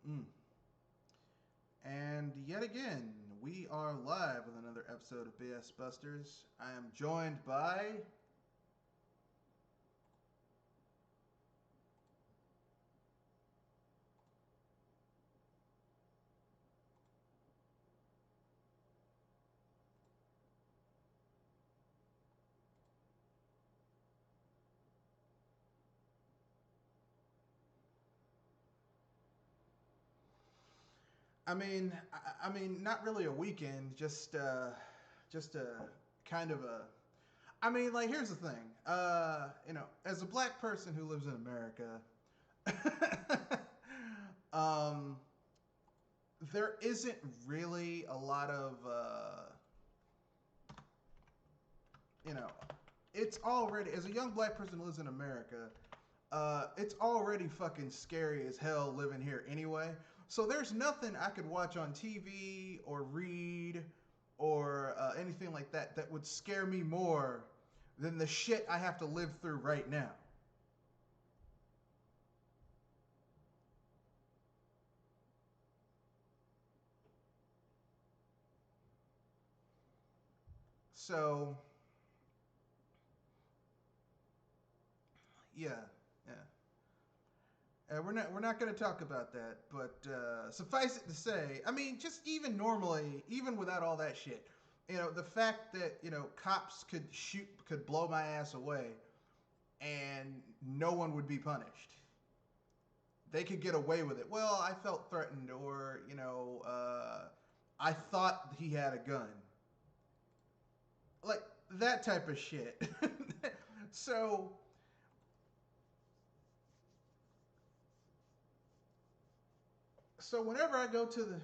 Mm. And yet again, we are live with another episode of BS Busters. I am joined by. I mean, not really a weekend, just a kind of a. I mean, like, here's the thing. As a black person who lives in America, um, there isn't really a lot of, you know, it's already as a young black person who lives in America, it's already fucking scary as hell living here anyway. So there's nothing I could watch on TV or read or anything like that that would scare me more than the shit I have to live through right now. So yeah, yeah. We're not going to talk about that, but suffice it to say, I mean, just even normally, even without all that shit, the fact that cops could blow my ass away, and no one would be punished. They could get away with it. Well, I felt threatened, or I thought he had a gun, like that type of shit. so so whenever I go to the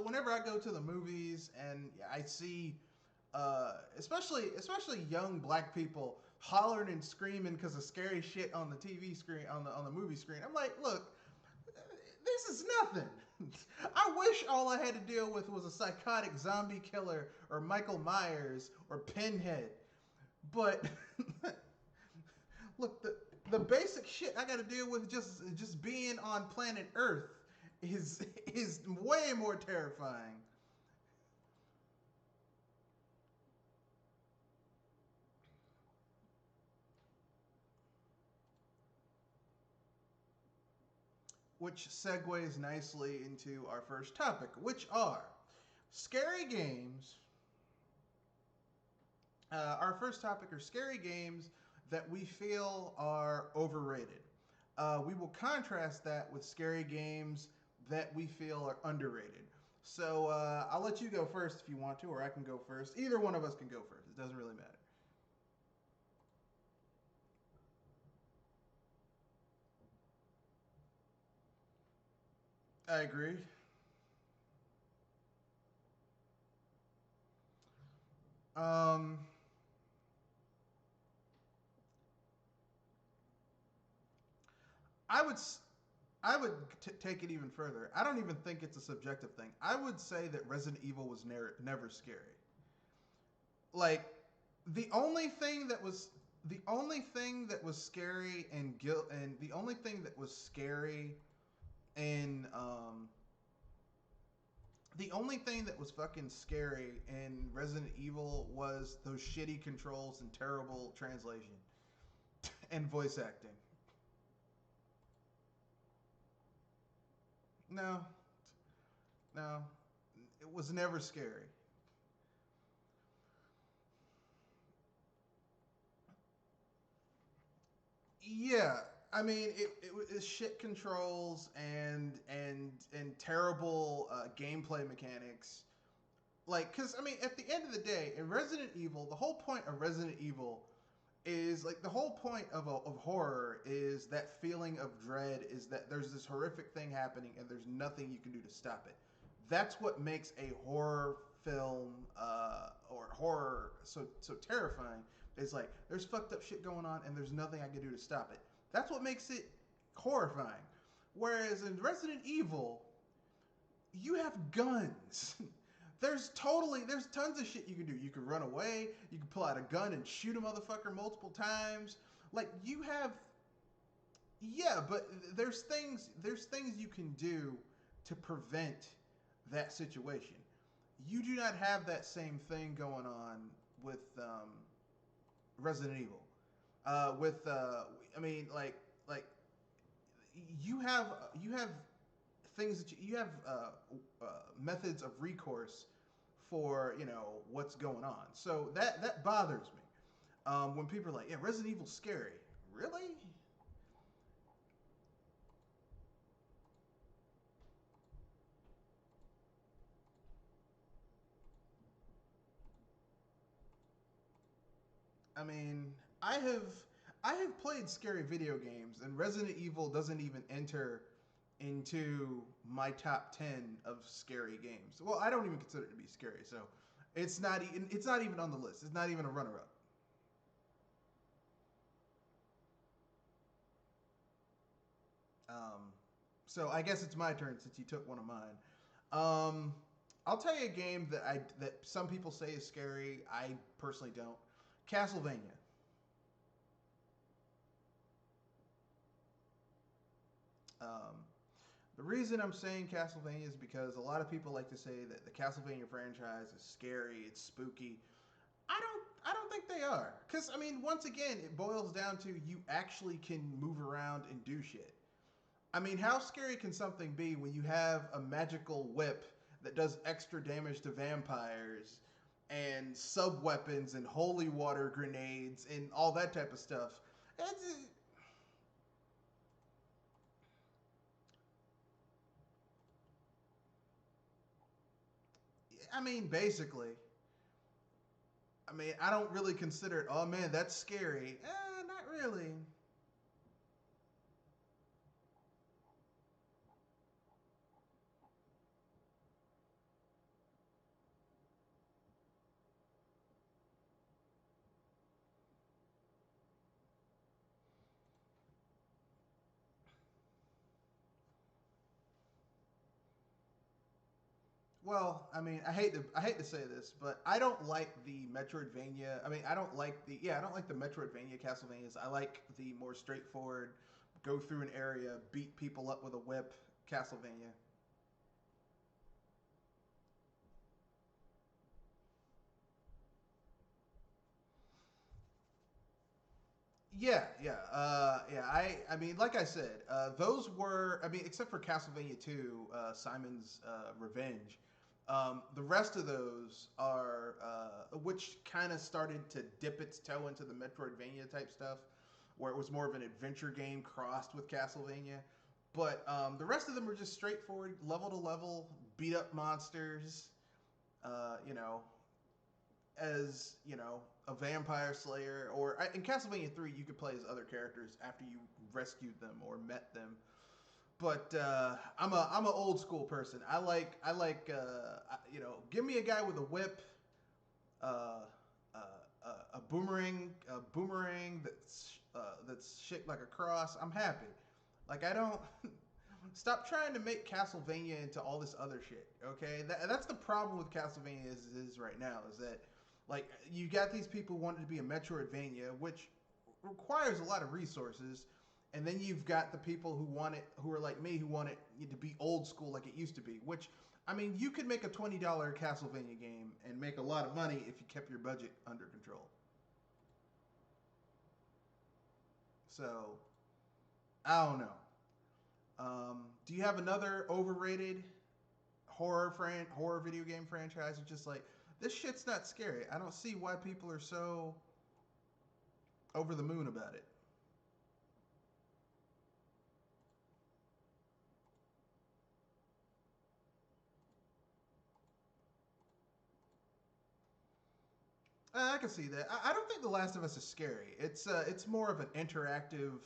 whenever I go to the movies and I see, especially young black people hollering and screaming because of scary shit on the TV screen, on the movie screen, I'm like, look, this is nothing. I wish all I had to deal with was a psychotic zombie killer or Michael Myers or Pinhead, but look, the basic shit I got to deal with just being on planet Earth is way more terrifying. Which segues nicely into our first topic, which are scary games. Our first topic are scary games that we feel are overrated. We will contrast that with scary games that we feel are underrated. So I'll let you go first if you want to, or I can go first. Either one of us can go first. It doesn't really matter. I agree. Um, I would take it even further. I don't even think it's a subjective thing. I would say that Resident Evil was never scary. Like the only thing that was scary and guilt and the only thing that was scary and the only thing that was fucking scary in Resident Evil was those shitty controls and terrible translation and voice acting. No, no, it was never scary. Yeah, I mean it was shit controls and terrible gameplay mechanics. Like, because I mean, at the end of the day, in Resident Evil, the whole point of Resident Evil is like the whole point of horror is that feeling of dread, is that there's this horrific thing happening and there's nothing you can do to stop it. That's what makes a horror film or horror so terrifying. Is like there's fucked up shit going on and there's nothing I can do to stop it. That's what makes it horrifying. Whereas in Resident Evil, you have guns. There's tons of shit you can do. You can run away. You can pull out a gun and shoot a motherfucker multiple times. Like Yeah, but there's things you can do to prevent that situation. You do not have that same thing going on with Resident Evil. With I mean, like you have things that you have methods of recourse for what's going on. So that bothers me when people are like, "Yeah, Resident Evil's scary." Really? I mean, I have I have played scary video games, and Resident Evil doesn't even enter into my top 10 of scary games. Well, I don't even consider it to be scary, so it's not even on the list. It's not even a runner up. Um, so I guess it's my turn since you took one of mine. Um, I'll tell you a game that some people say is scary. I personally don't. Castlevania. Um, the reason I'm saying Castlevania is because a lot of people like to say that the Castlevania franchise is scary, it's spooky. I don't think they are. Cuz I mean, once again, it boils down to you actually can move around and do shit. I mean, how scary can something be when you have a magical whip that does extra damage to vampires and sub weapons and holy water grenades and all that type of stuff? It's, I mean, basically. I mean, I don't really consider it, oh man, that's scary. Not really. Well, I mean, I hate to say this, but I don't like the Metroidvania. I mean, I don't like the Metroidvania Castlevanias. I like the more straightforward, go through an area, beat people up with a whip Castlevania. Yeah. I mean, like I said, those were. I mean, except for Castlevania Two, Simon's Revenge. The rest of those are, which kind of started to dip its toe into the Metroidvania type stuff, where it was more of an adventure game crossed with Castlevania. But the rest of them are just straightforward, level to level, beat up monsters. You know, as a vampire slayer, or in Castlevania 3 you could play as other characters after you rescued them or met them. But I'm a old school person. I like give me a guy with a whip, uh, uh, a boomerang that's shaped like a cross. I'm happy. Like I don't stop trying to make Castlevania into all this other shit. Okay, that's the problem with Castlevania is right now is that like you got these people who want it to be a Metroidvania, which requires a lot of resources, and then you've got the people who want it, who are like me, who want it to be old school like it used to be. Which I mean, you could make a $20 Castlevania game and make a lot of money if you kept your budget under control. So I don't know. Do you have another overrated horror video game franchise? It's just like this shit's not scary. I don't see why people are so over the moon about it. I can see that. I don't think The Last of Us is scary. It's more of an interactive.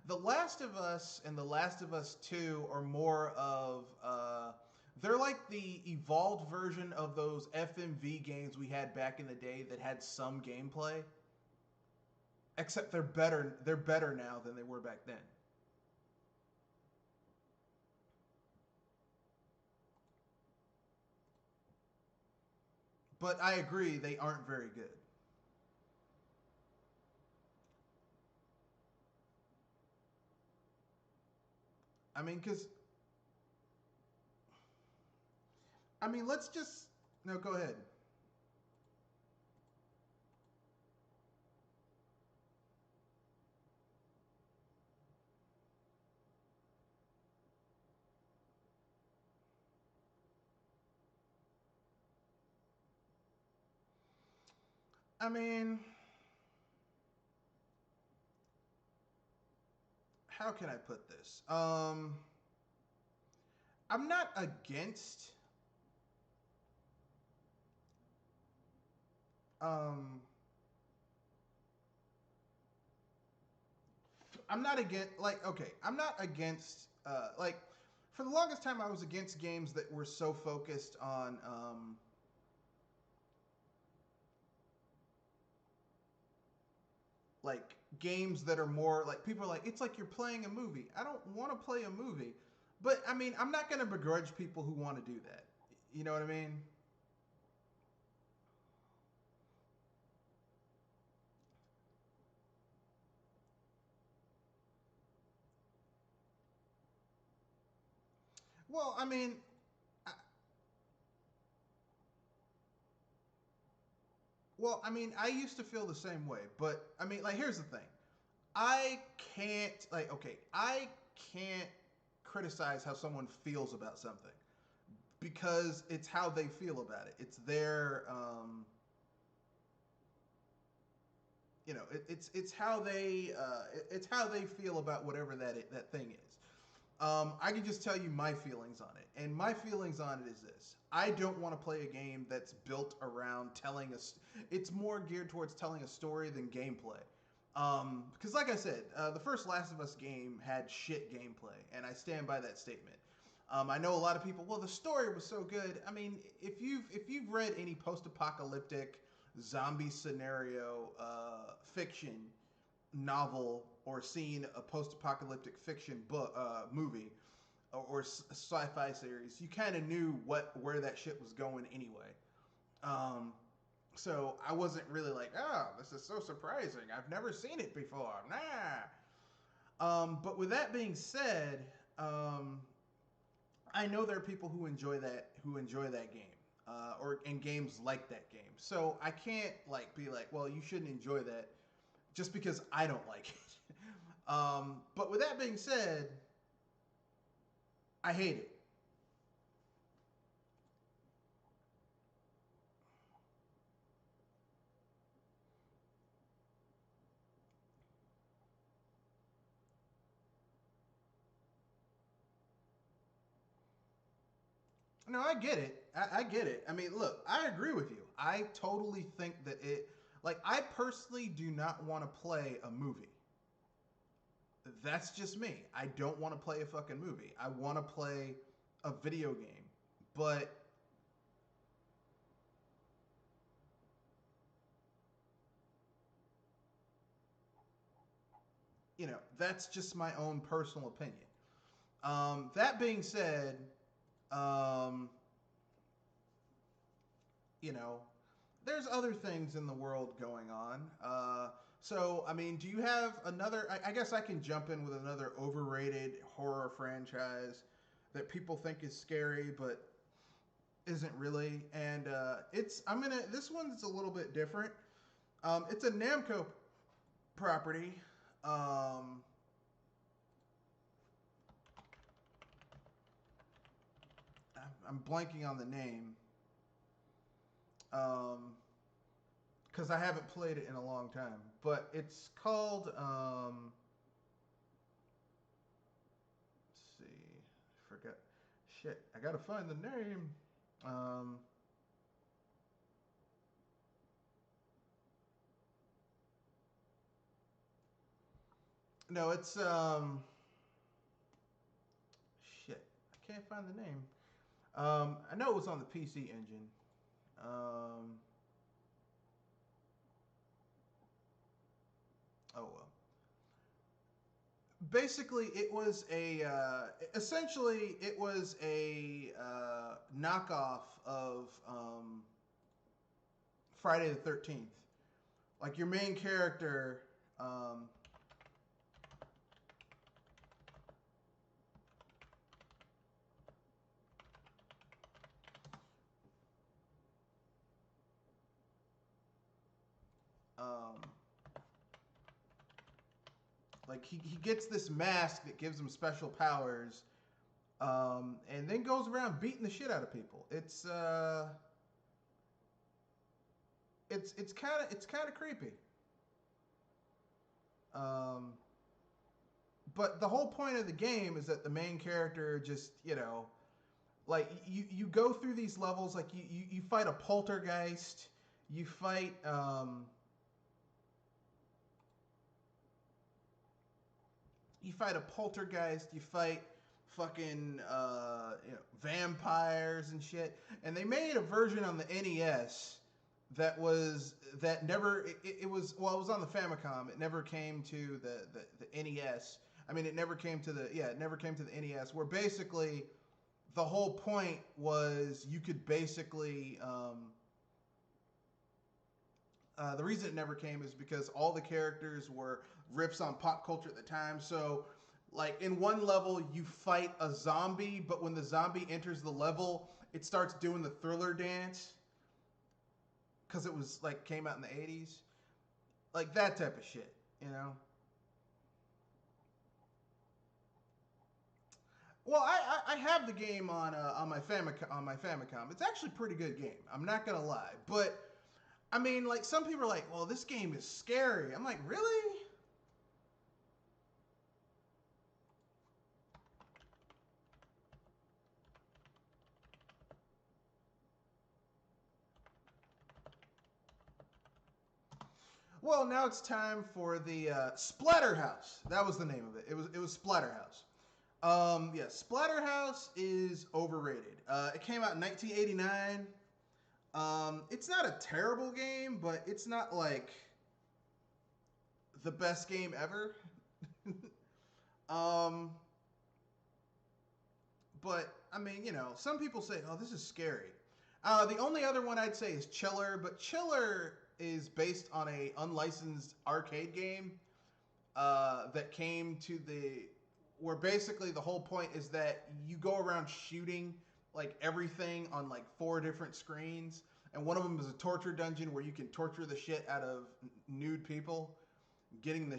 The Last of Us and The Last of Us Two are more of they're like the evolved version of those FMV games we had back in the day that had some gameplay. Except they're better. They're better now than they were back then. But I agree they aren't very good. I mean, because I mean, let's just no. Go ahead. I mean, how can I put this? I'm not against. Um, I'm not against. Like, okay, I'm not against. Like, for the longest time, I was against games that were so focused on. Like games that are more like people are like it's like you're playing a movie. I don't want to play a movie, but I mean I'm not going to begrudge people who want to do that. You know what I mean? Well, I mean, I, well, I mean, I used to feel the same way, but I mean, like, here's the thing: I can't, like, okay, I can't criticize how someone feels about something because it's how they feel about it. It's their, it's how it's how they feel about whatever that thing is. I can just tell you my feelings on it, and my feelings on it is this: I don't want to play a game that's built around telling us. It's more geared towards telling a story than gameplay. Because, like I said, the first Last of Us game had shit gameplay, and I stand by that statement. I know a lot of people. Well, the story was so good. I mean, if you've read any post-apocalyptic zombie scenario fiction novel or seen a post-apocalyptic fiction book movie or sci-fi series, you kind of knew where that shit was going anyway. Um, so I wasn't really like, oh, this is so surprising. I've never seen it before. Nah. But with that being said, um, I know there are people who enjoy that game. Or in games like that game, so I can't like be like, well, you shouldn't enjoy that just because I don't like it. But with that being said, I hate it. No, I get it. I get it. I mean, look, I agree with you. I totally think that like, I personally do not want to play a movie. That's just me. I don't want to play a fucking movie. I want to play a video game. But, that's just my own personal opinion. That being said, um, you know, there's other things in the world going on. So, I mean, do you have another? I guess I can jump in with another overrated horror franchise that people think is scary, but isn't really. And this one's a little bit different. It's a Namco property. Um, I'm blanking on the name. Um, because I haven't played it in a long time. But it's called. Let's see, forget. Shit, I gotta find the name. Um, no, it's shit. I can't find the name. I know it was on the PC Engine. Um, oh well. Basically, it was essentially it was a knockoff of Friday the 13th. Like your main character, um, like he gets this mask that gives him special powers, and then goes around beating the shit out of people. It's kind of creepy. Um, but the whole point of the game is that the main character just, like you go through these levels, like you fight a poltergeist, you fight you fight fucking vampires and shit. And they made a version on the NES that never it was, well, it was on the Famicom. It never came to the NES. I mean, it never came to the NES, where basically the whole point was you could basically the reason it never came is because all the characters were riffs on pop culture at the time. So, like, in one level, you fight a zombie, but when the zombie enters the level, it starts doing the Thriller dance because it was, like, came out in the 80s. Like, that type of shit, you know? Well, I have the game on my Famicom. It's actually a pretty good game. I'm not gonna lie, but I mean, like, some people are like, "Well, this game is scary." I'm like, "Really?" Well, now it's time for the Splatterhouse. That was the name of it. It was Splatterhouse. Yeah, Splatterhouse is overrated. It came out in 1989. It's not a terrible game, but it's not like the best game ever. um, but I mean, some people say, "Oh, this is scary." The only other one I'd say is Chiller, but Chiller is based on a unlicensed arcade game that came to the where basically the whole point is that you go around shooting like everything on like four different screens, and one of them is a torture dungeon where you can torture the shit out of nude people, getting the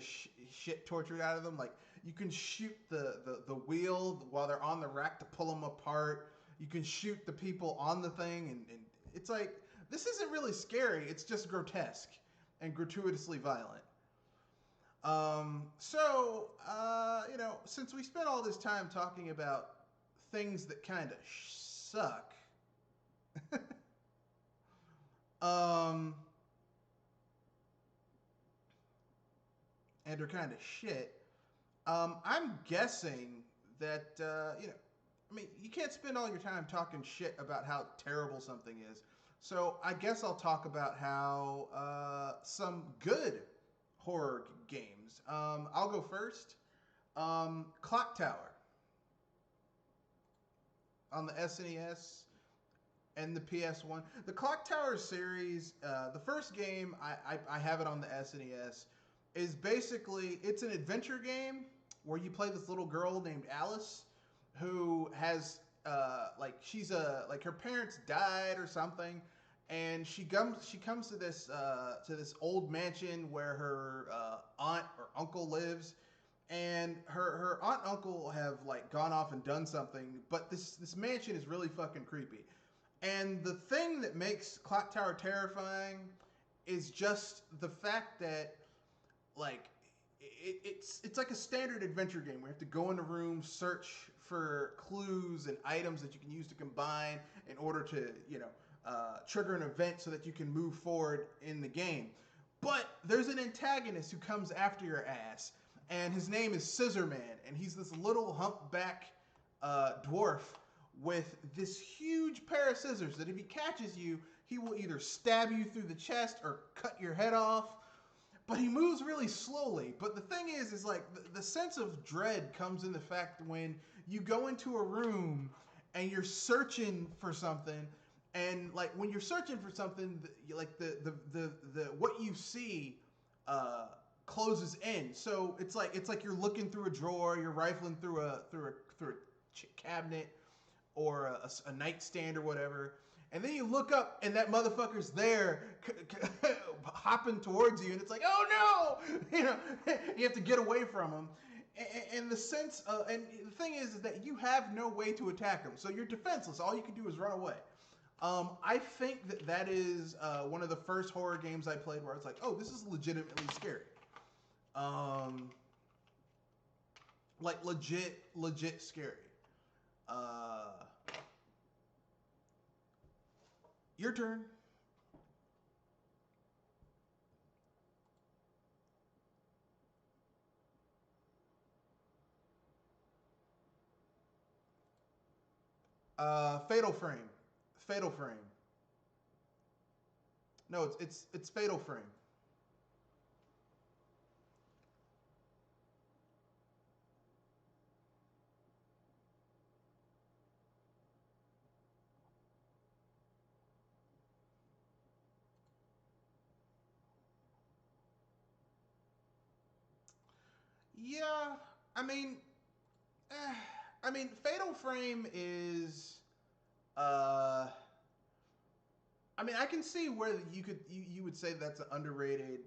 shit tortured out of them. Like, you can shoot the wheel while they're on the rack to pull them apart. You can shoot the people on the thing, and it's like, this isn't really scary. It's just grotesque and gratuitously violent. Since we spent all this time talking about things that kind of suck, um, and are kind of shit, I'm guessing that, I mean, you can't spend all your time talking shit about how terrible something is. So I guess I'll talk about how some good horror games. I'll go first. Clock Tower on the SNES and the PS1. The Clock Tower series, the first game, I have it on the SNES, is basically, it's an adventure game where you play this little girl named Alice who has, like her parents died or something, and she comes to this old mansion where her aunt or uncle lives, and her aunt and uncle have like gone off and done something, but this mansion is really fucking creepy. And the thing that makes Clock Tower terrifying is just the fact that, like, it's like a standard adventure game where you have to go in a room, search for clues and items that you can use to combine in order to, trigger an event so that you can move forward in the game. But there's an antagonist who comes after your ass, and his name is Scissor Man, and he's this little humpback dwarf with this huge pair of scissors that if he catches you, he will either stab you through the chest or cut your head off. But he moves really slowly. But the thing is like, the sense of dread comes in the fact when you go into a room and you're searching for something, and like when you're searching for something, like the what you see closes in. So it's like you're looking through a drawer, you're rifling through a cabinet or a nightstand or whatever, And then you look up and that motherfucker's there hopping towards you, and it's like, oh no, you have to get away from him. And the sense of, and the thing is that you have no way to attack him, so you're defenseless. All you can do is run away. I think that is one of the first horror games I played where I was like, oh, this is legitimately scary. Like legit scary. Your turn. Fatal Frame. Fatal Frame. No, it's Fatal Frame. Yeah, I mean, Fatal Frame is. Uh, I mean, I can see where you would say that's an underrated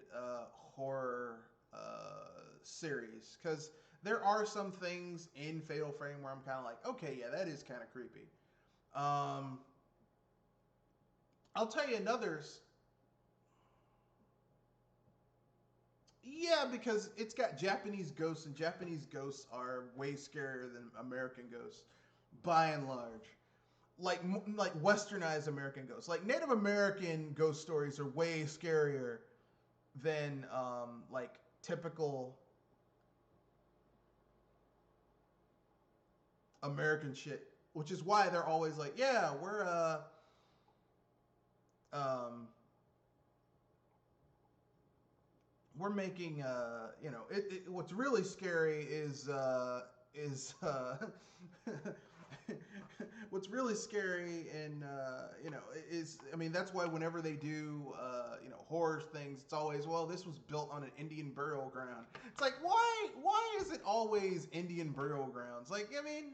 horror series because there are some things in Fatal Frame where I'm kind of like, okay, yeah, that is kind of creepy. Um, I'll tell you another. Yeah, because it's got Japanese ghosts, and Japanese ghosts are way scarier than American ghosts, by and large. Like westernized American ghosts. Like Native American ghost stories are way scarier than like typical American shit. Which is why they're always like, yeah, um we're making what's really scary is what's really scary and is I mean that's why whenever they do horror things it's always, well, this was built on an Indian burial ground. It's like, why is it always Indian burial grounds? Like, I mean,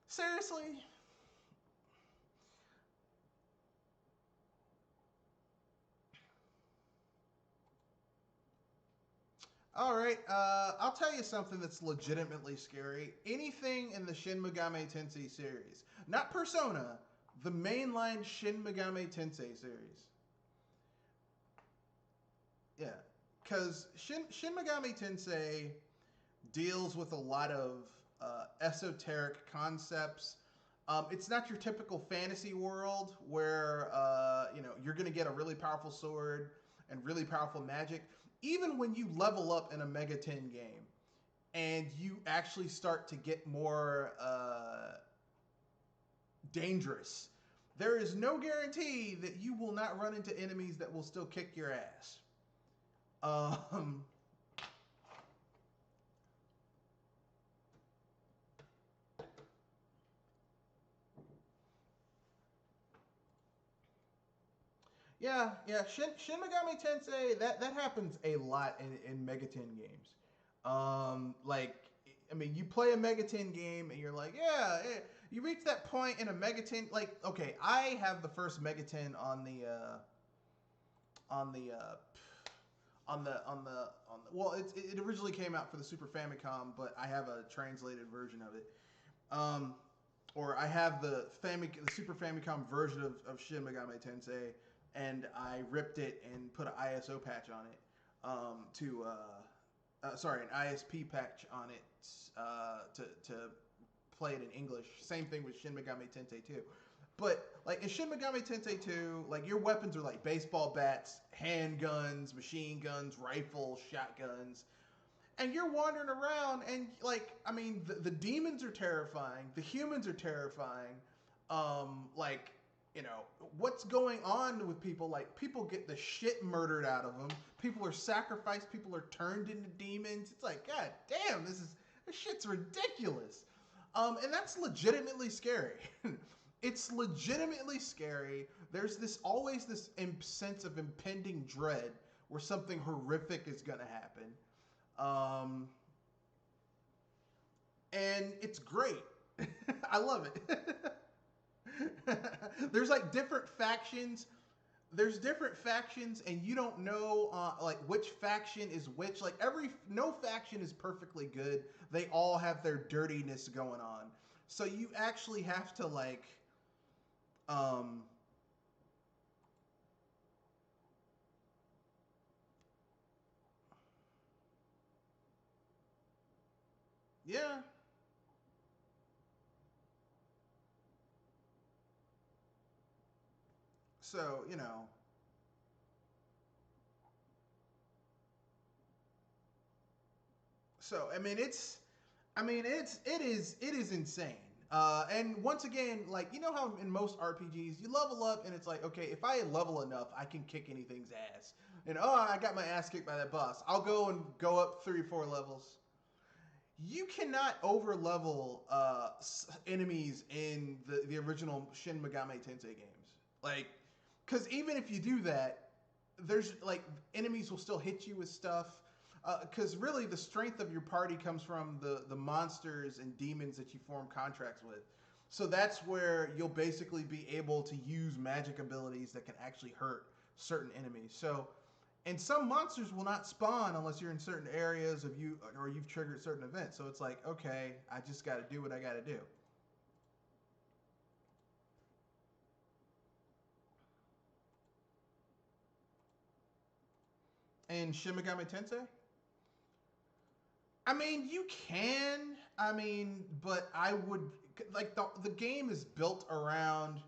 seriously. All right, I'll tell you something that's legitimately scary. Anything in the Shin Megami Tensei series, not Persona, the mainline Shin Megami Tensei series. Yeah, because Shin Megami Tensei deals with a lot of esoteric concepts. It's not your typical fantasy world where you're gonna get a really powerful sword and really powerful magic. Even when you level up in a Mega 10 game and you actually start to get more dangerous, there is no guarantee that you will not run into enemies that will still kick your ass. Um, yeah. Shin Megami Tensei, that happens a lot in Mega 10 games. Like, I mean, you play a Mega 10 game and you're like, yeah, you reach that point in a Mega 10. Like, okay, I have the first Mega 10 on the well, it originally came out for the Super Famicom, but I have a translated version of it. Um, or I have the Super Famicom version of Shin Megami Tensei, and I ripped it and put an ISO patch on it sorry, an ISP patch on it to play it in English. Same thing with Shin Megami Tensei 2. But like in Shin Megami Tensei 2, like your weapons are like baseball bats, handguns, machine guns, rifles, shotguns, and you're wandering around and like I mean the demons are terrifying, the humans are terrifying. Like what's going on with people? Like people get the shit murdered out of them. People are sacrificed. People are turned into demons. It's like, god damn, this shit's ridiculous. And that's legitimately scary. It's legitimately scary. There's always this sense of impending dread where something horrific is gonna happen. And it's great. I love it. There's like different factions. There's different factions, and you don't know like which faction is which. Like no faction is perfectly good. They all have their dirtiness going on. So you actually have to like um yeah. So, so it is insane. And once again, like how in most RPGs you level up and it's like, okay, if I level enough, I can kick anything's ass. And oh, I got my ass kicked by that boss. I'll go up 3 or 4 levels. You cannot over level enemies in the original Shin Megami Tensei games. Like, because even if you do that, there's like enemies will still hit you with stuff. Because really, the strength of your party comes from the monsters and demons that you form contracts with. So that's where you'll basically be able to use magic abilities that can actually hurt certain enemies. So and some monsters will not spawn unless you're in certain areas of you or you've triggered certain events. So it's like, okay, I just got to do what I got to do. And Shin Megami Tensei, I mean, you can. I mean, but I would like the game is built around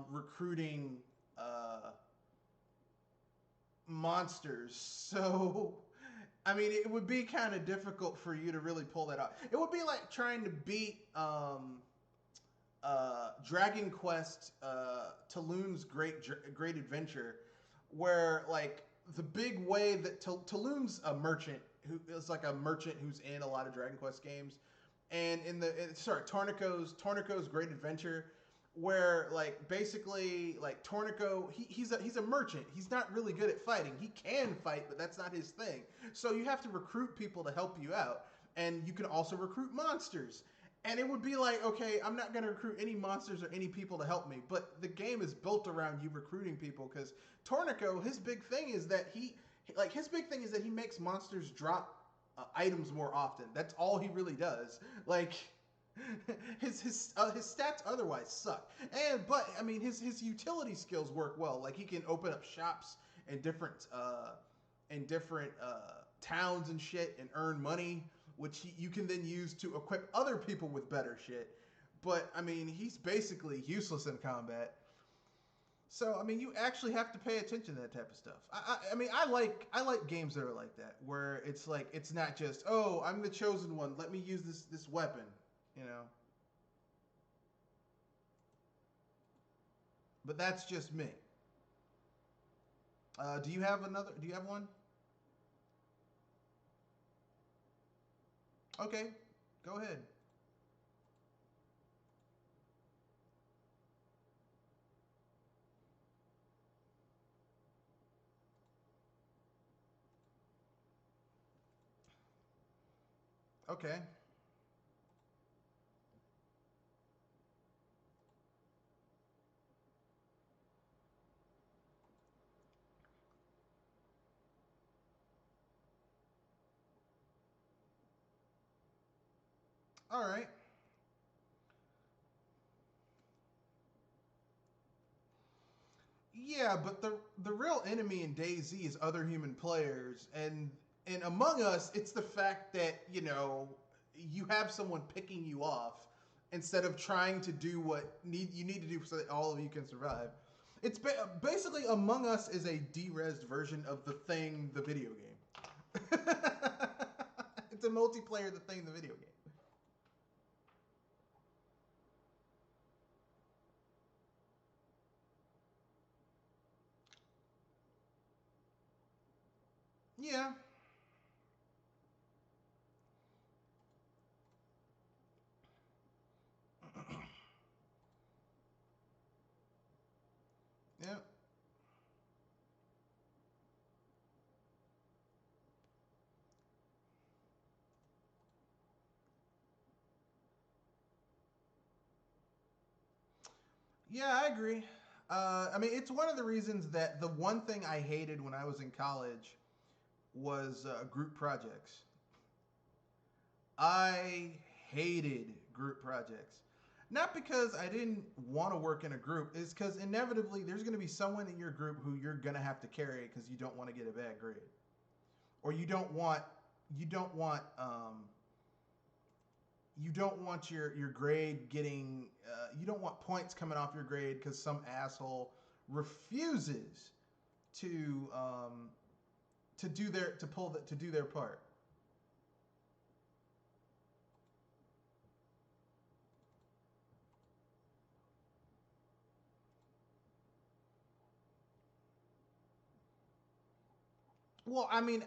recruiting monsters. So I mean, it would be kind of difficult for you to really pull that off. It would be like trying to beat Dragon Quest Talon's Great Adventure, where like the big way that Talon's a merchant who is like a merchant who's in a lot of Dragon Quest games, and Tornico's Great Adventure, where like basically like Tornico he's a merchant. He's not really good at fighting. He can fight, but that's not his thing. So you have to recruit people to help you out, and you can also recruit monsters. And it would be like, okay, I'm not going to recruit any monsters or any people to help me, but the game is built around you recruiting people because Tornico, his big thing is that he makes monsters drop items more often. That's all he really does. Like his stats otherwise suck. But I mean his utility skills work well. Like he can open up shops in different towns and shit and earn money, which you can then use to equip other people with better shit. But I mean, he's basically useless in combat. So I mean, you actually have to pay attention to that type of stuff. I mean, I like games that are like that, where it's like it's not just oh I'm the chosen one. Let me use this weapon, you know. But that's just me. Do you have another? Do you have one? Okay, go ahead. Okay. All right. Yeah, but the real enemy in DayZ is other human players, and Among Us, it's the fact that you have someone picking you off instead of trying to do what you need to do so that all of you can survive. It's basically Among Us is a de-resed version of The Thing, the video game. It's a multiplayer The Thing, the video game. Yeah, yeah. Yeah, I agree. I mean, it's one of the reasons that the one thing I hated when I was in college was group projects. I hated group projects. Not because I didn't want to work in a group, it's because inevitably there's going to be someone in your group who you're going to have to carry because you don't want to get a bad grade, or you don't want your grade getting you don't want points coming off your grade because some asshole refuses to to do their part. Well, I mean,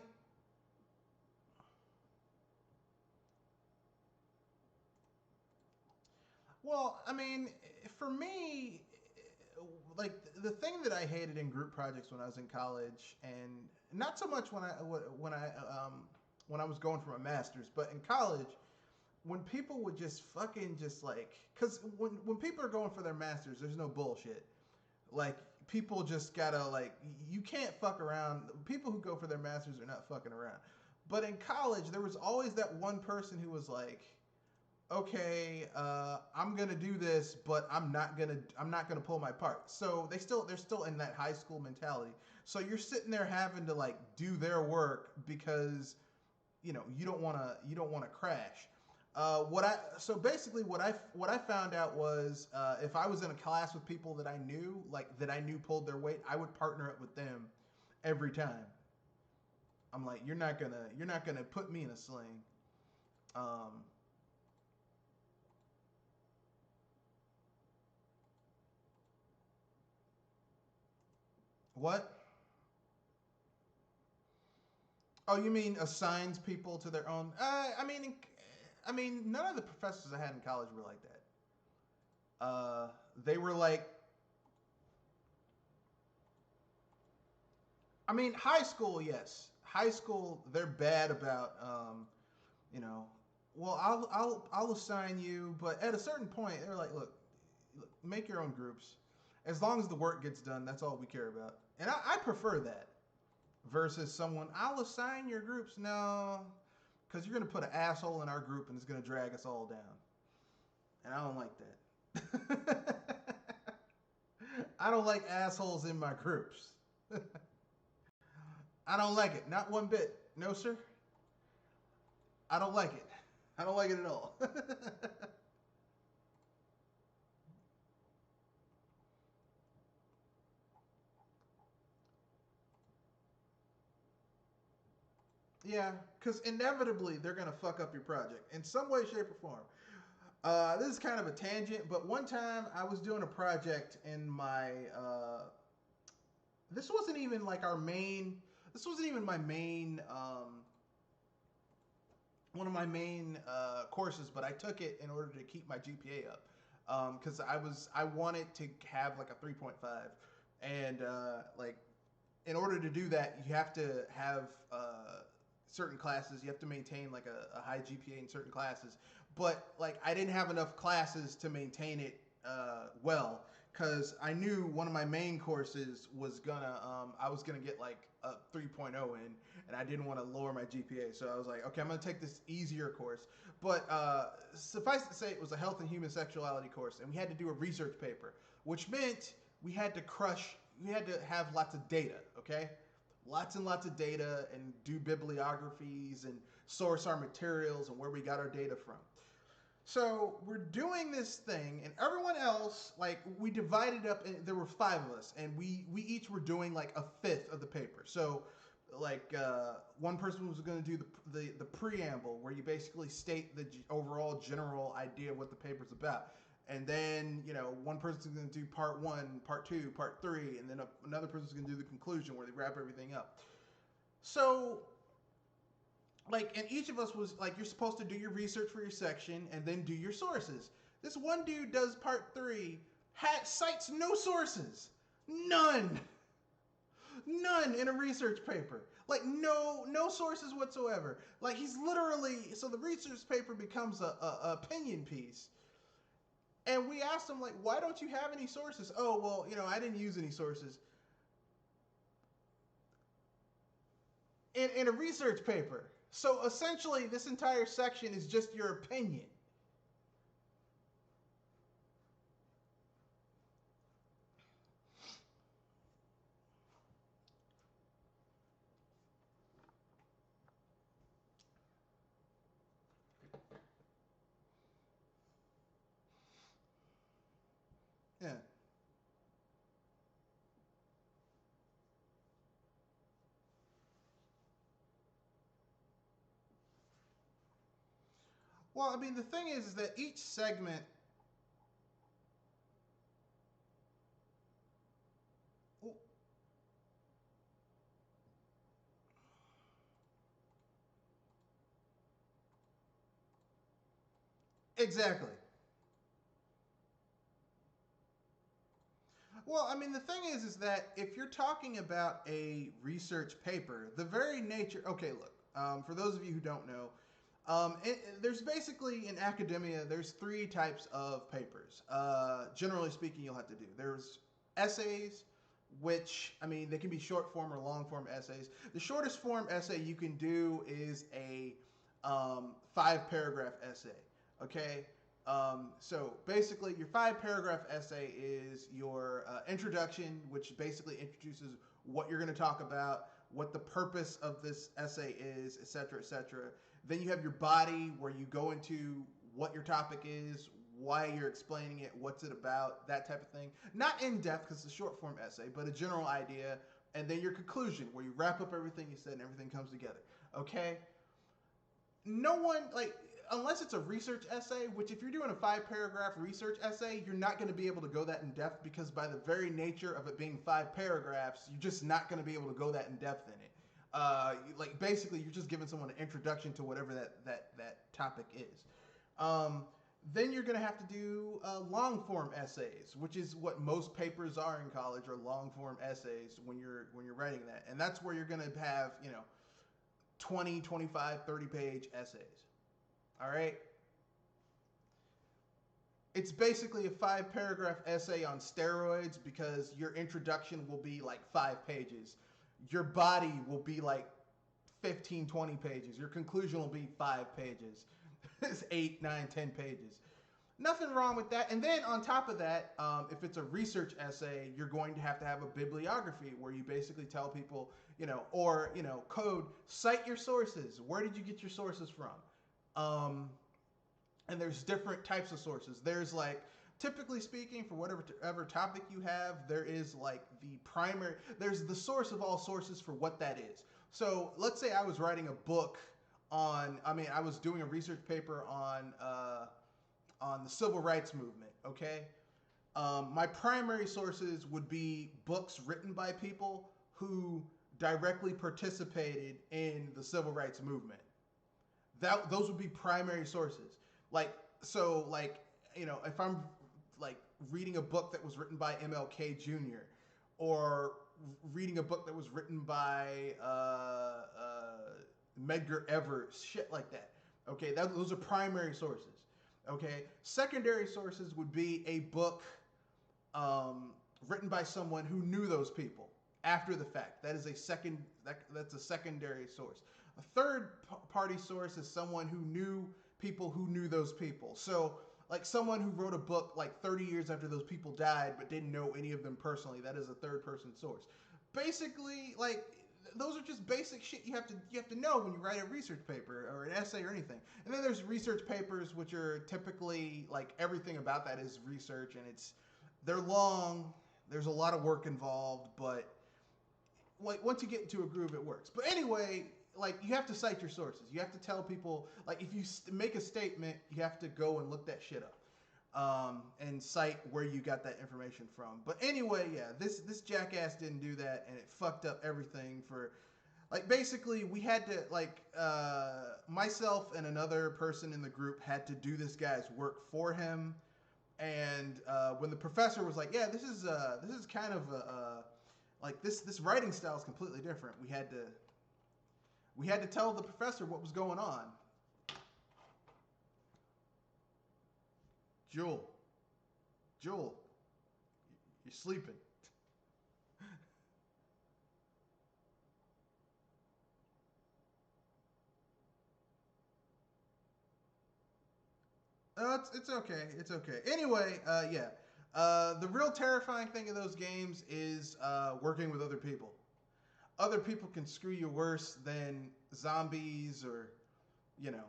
well, I mean, for me, like the thing that I hated in group projects when I was in college, and not so much when I when I was going for my master's, but in college, when people would just fucking just like, because when people are going for their masters, there's no bullshit. Like people just gotta like, you can't fuck around. People who go for their masters are not fucking around. But in college, there was always that one person who was like, okay, I'm gonna do this, but I'm not gonna pull my part. So they're still in that high school mentality. So you're sitting there having to like do their work because you don't want to crash. What I so basically what I found out was if I was in a class with people that I knew pulled their weight, I would partner up with them every time. I'm like, you're not gonna put me in a sling. Um, what? Oh, you mean assigns people to their own? I mean, none of the professors I had in college were like that. Uh, they were like, I mean, high school, yes, high school, they're bad about, you know, well, I'll assign you, but at a certain point, they're like, look, make your own groups. As long as the work gets done, that's all we care about. And I prefer that versus someone, I'll assign your groups. No, because you're going to put an asshole in our group and it's going to drag us all down. And I don't like that. I don't like assholes in my groups. I don't like it. Not one bit. No, sir. I don't like it. I don't like it at all. Yeah, because inevitably they're going to fuck up your project in some way, shape, or form. This is kind of a tangent, but one time I was doing a project in my. This wasn't even like our main. This wasn't even my main. One of my main courses, but I took it in order to keep my GPA up because I wanted to have like a 3.5, and like in order to do that, you have to have certain classes. You have to maintain like a high GPA in certain classes. But like I didn't have enough classes to maintain it well because I knew one of my main courses was gonna I was gonna get like a 3.0 in, and I didn't want to lower my GPA. So I was like, okay, I'm gonna take this easier course. But suffice to say, it was a health and human sexuality course, and we had to do a research paper, which meant we had to crush. We had to have lots of data. Okay, lots and lots of data, and do bibliographies and source our materials and where we got our data from. So we're doing this thing, and everyone else, like, we divided up. And there were five of us, and we each were doing like a fifth of the paper. So, like, one person was going to do the preamble, where you basically state the overall general idea of what the paper's about, and then one person's going to do part one, part two, part three, and then another person's going to do the conclusion, where they wrap everything up. So like, and each of us was like, you're supposed to do your research for your section and then do your sources. This one dude does part three, cites no sources, none, none in a research paper. Like no sources whatsoever. Like he's literally, so the research paper becomes a opinion piece, And we asked him, like, why don't you have any sources? Oh, well, I didn't use any sources. In a research paper. So essentially, this entire section is just your opinion. Yeah. Well, I mean, the thing is that each segment. Exactly. Well, I mean, the thing is that if you're talking about a research paper, the very nature. Okay, look. For those of you who don't know, there's basically in academia, there's three types of papers. Generally speaking, you'll have to do. There's essays, which I mean, they can be short form or long form essays. The shortest form essay you can do is a 5 paragraph essay. Okay, so basically, your 5 paragraph essay is your introduction, which basically introduces what you're going to talk about, what the purpose of this essay is, etc., etc. Then you have your body, where you go into what your topic is, why you're explaining it, what's it about, that type of thing. Not in depth because it's a short form essay, but a general idea. And then your conclusion, where you wrap up everything you said and everything comes together. Okay? No one, like, unless it's a research essay, which if you're doing a 5 paragraph research essay, you're not going to be able to go that in depth because by the very nature of it being 5 paragraphs, you're just not going to be able to go that in depth in it. Like basically, you're just giving someone an introduction to whatever that topic is. Then you're going to have to do long form essays, which is what most papers are in college, are long form essays when you're writing that, and that's where you're going to have 20, 25, 30 page essays. All right. It's basically a 5 paragraph essay on steroids because your introduction will be like 5 pages. Your body will be like 15, 20 pages. Your conclusion will be 5 pages. It's 8, 9, 10 pages. Nothing wrong with that. And then on top of that, if it's a research essay, you're going to have a bibliography where you basically tell people, or, code, cite your sources. Where did you get your sources from? And there's different types of sources. There's like, typically speaking, for whatever topic you have, there is like there's the source of all sources for what that is. So let's say I was writing a book I was doing a research paper on the civil rights movement. Okay, my primary sources would be books written by people who directly participated in the civil rights movement. Those would be primary sources. Like so, like if I'm like reading a book that was written by MLK Jr. or reading a book that was written by Medgar Evers, shit like that. Okay, those are primary sources. Okay, secondary sources would be a book written by someone who knew those people after the fact. That is that's a secondary source. A third party source is someone who knew people who knew those people. So, like someone who wrote a book like 30 years after those people died but didn't know any of them personally. That is a third person source. Basically, like those are just basic shit you have to know when you write a research paper or an essay or anything. And then there's research papers which are typically like everything about that is research, and they're long. There's a lot of work involved, but like once you get into a groove, it works. But anyway, like you have to cite your sources. You have to tell people, like if you make a statement, you have to go and look that shit up, and cite where you got that information from. But anyway, yeah, this jackass didn't do that, and it fucked up everything for. Like basically, we had to myself and another person in the group had to do this guy's work for him. And when the professor was like, "Yeah, this is kind of like this writing style is completely different," we had to tell the professor what was going on. Jewel. Jewel, you're sleeping. It's okay. It's okay. Anyway, yeah. The real terrifying thing in those games is working with other people. Other people can screw you worse than zombies or, you know,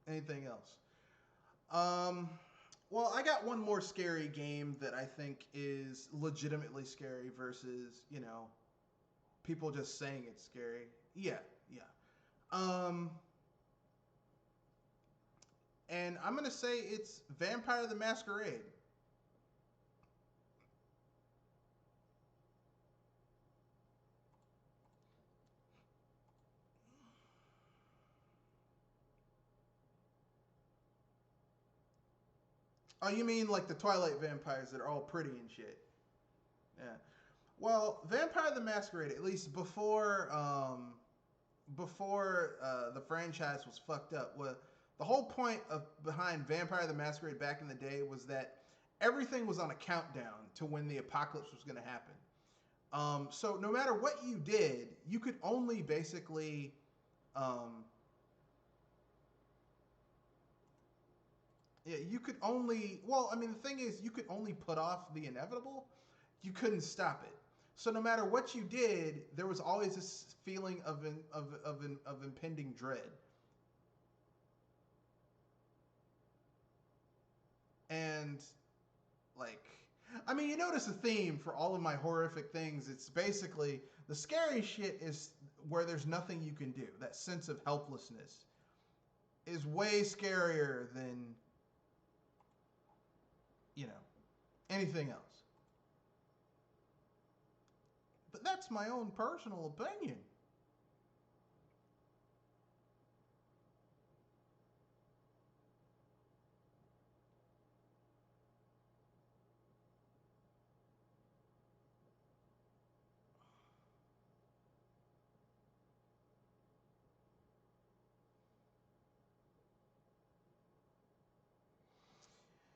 anything else. Um, well, I got one more scary game that I think is legitimately scary versus, people just saying it's scary. Yeah, yeah. Um, and I'm gonna say it's Vampire the Masquerade. Oh, you mean like the Twilight vampires that are all pretty and shit? Yeah. Well, Vampire the Masquerade, at least before the franchise was fucked up, was the whole point of behind Vampire the Masquerade back in the day was that everything was on a countdown to when the apocalypse was going to happen. So no matter what you did, you could only basically um, yeah, you could only. Well, I mean, the thing is, you could only put off the inevitable. You couldn't stop it. So no matter what you did, there was always this feeling of impending dread. And like, I mean, you notice a theme for all of my horrific things. It's basically the scary shit is where there's nothing you can do. That sense of helplessness is way scarier than you know anything else. But that's my own personal opinion.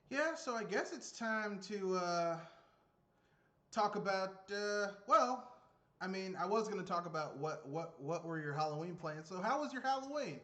Yeah, so I guess it's time to talk about. Well, I mean, I was going to talk about what were your Halloween plans. So how was your Halloween?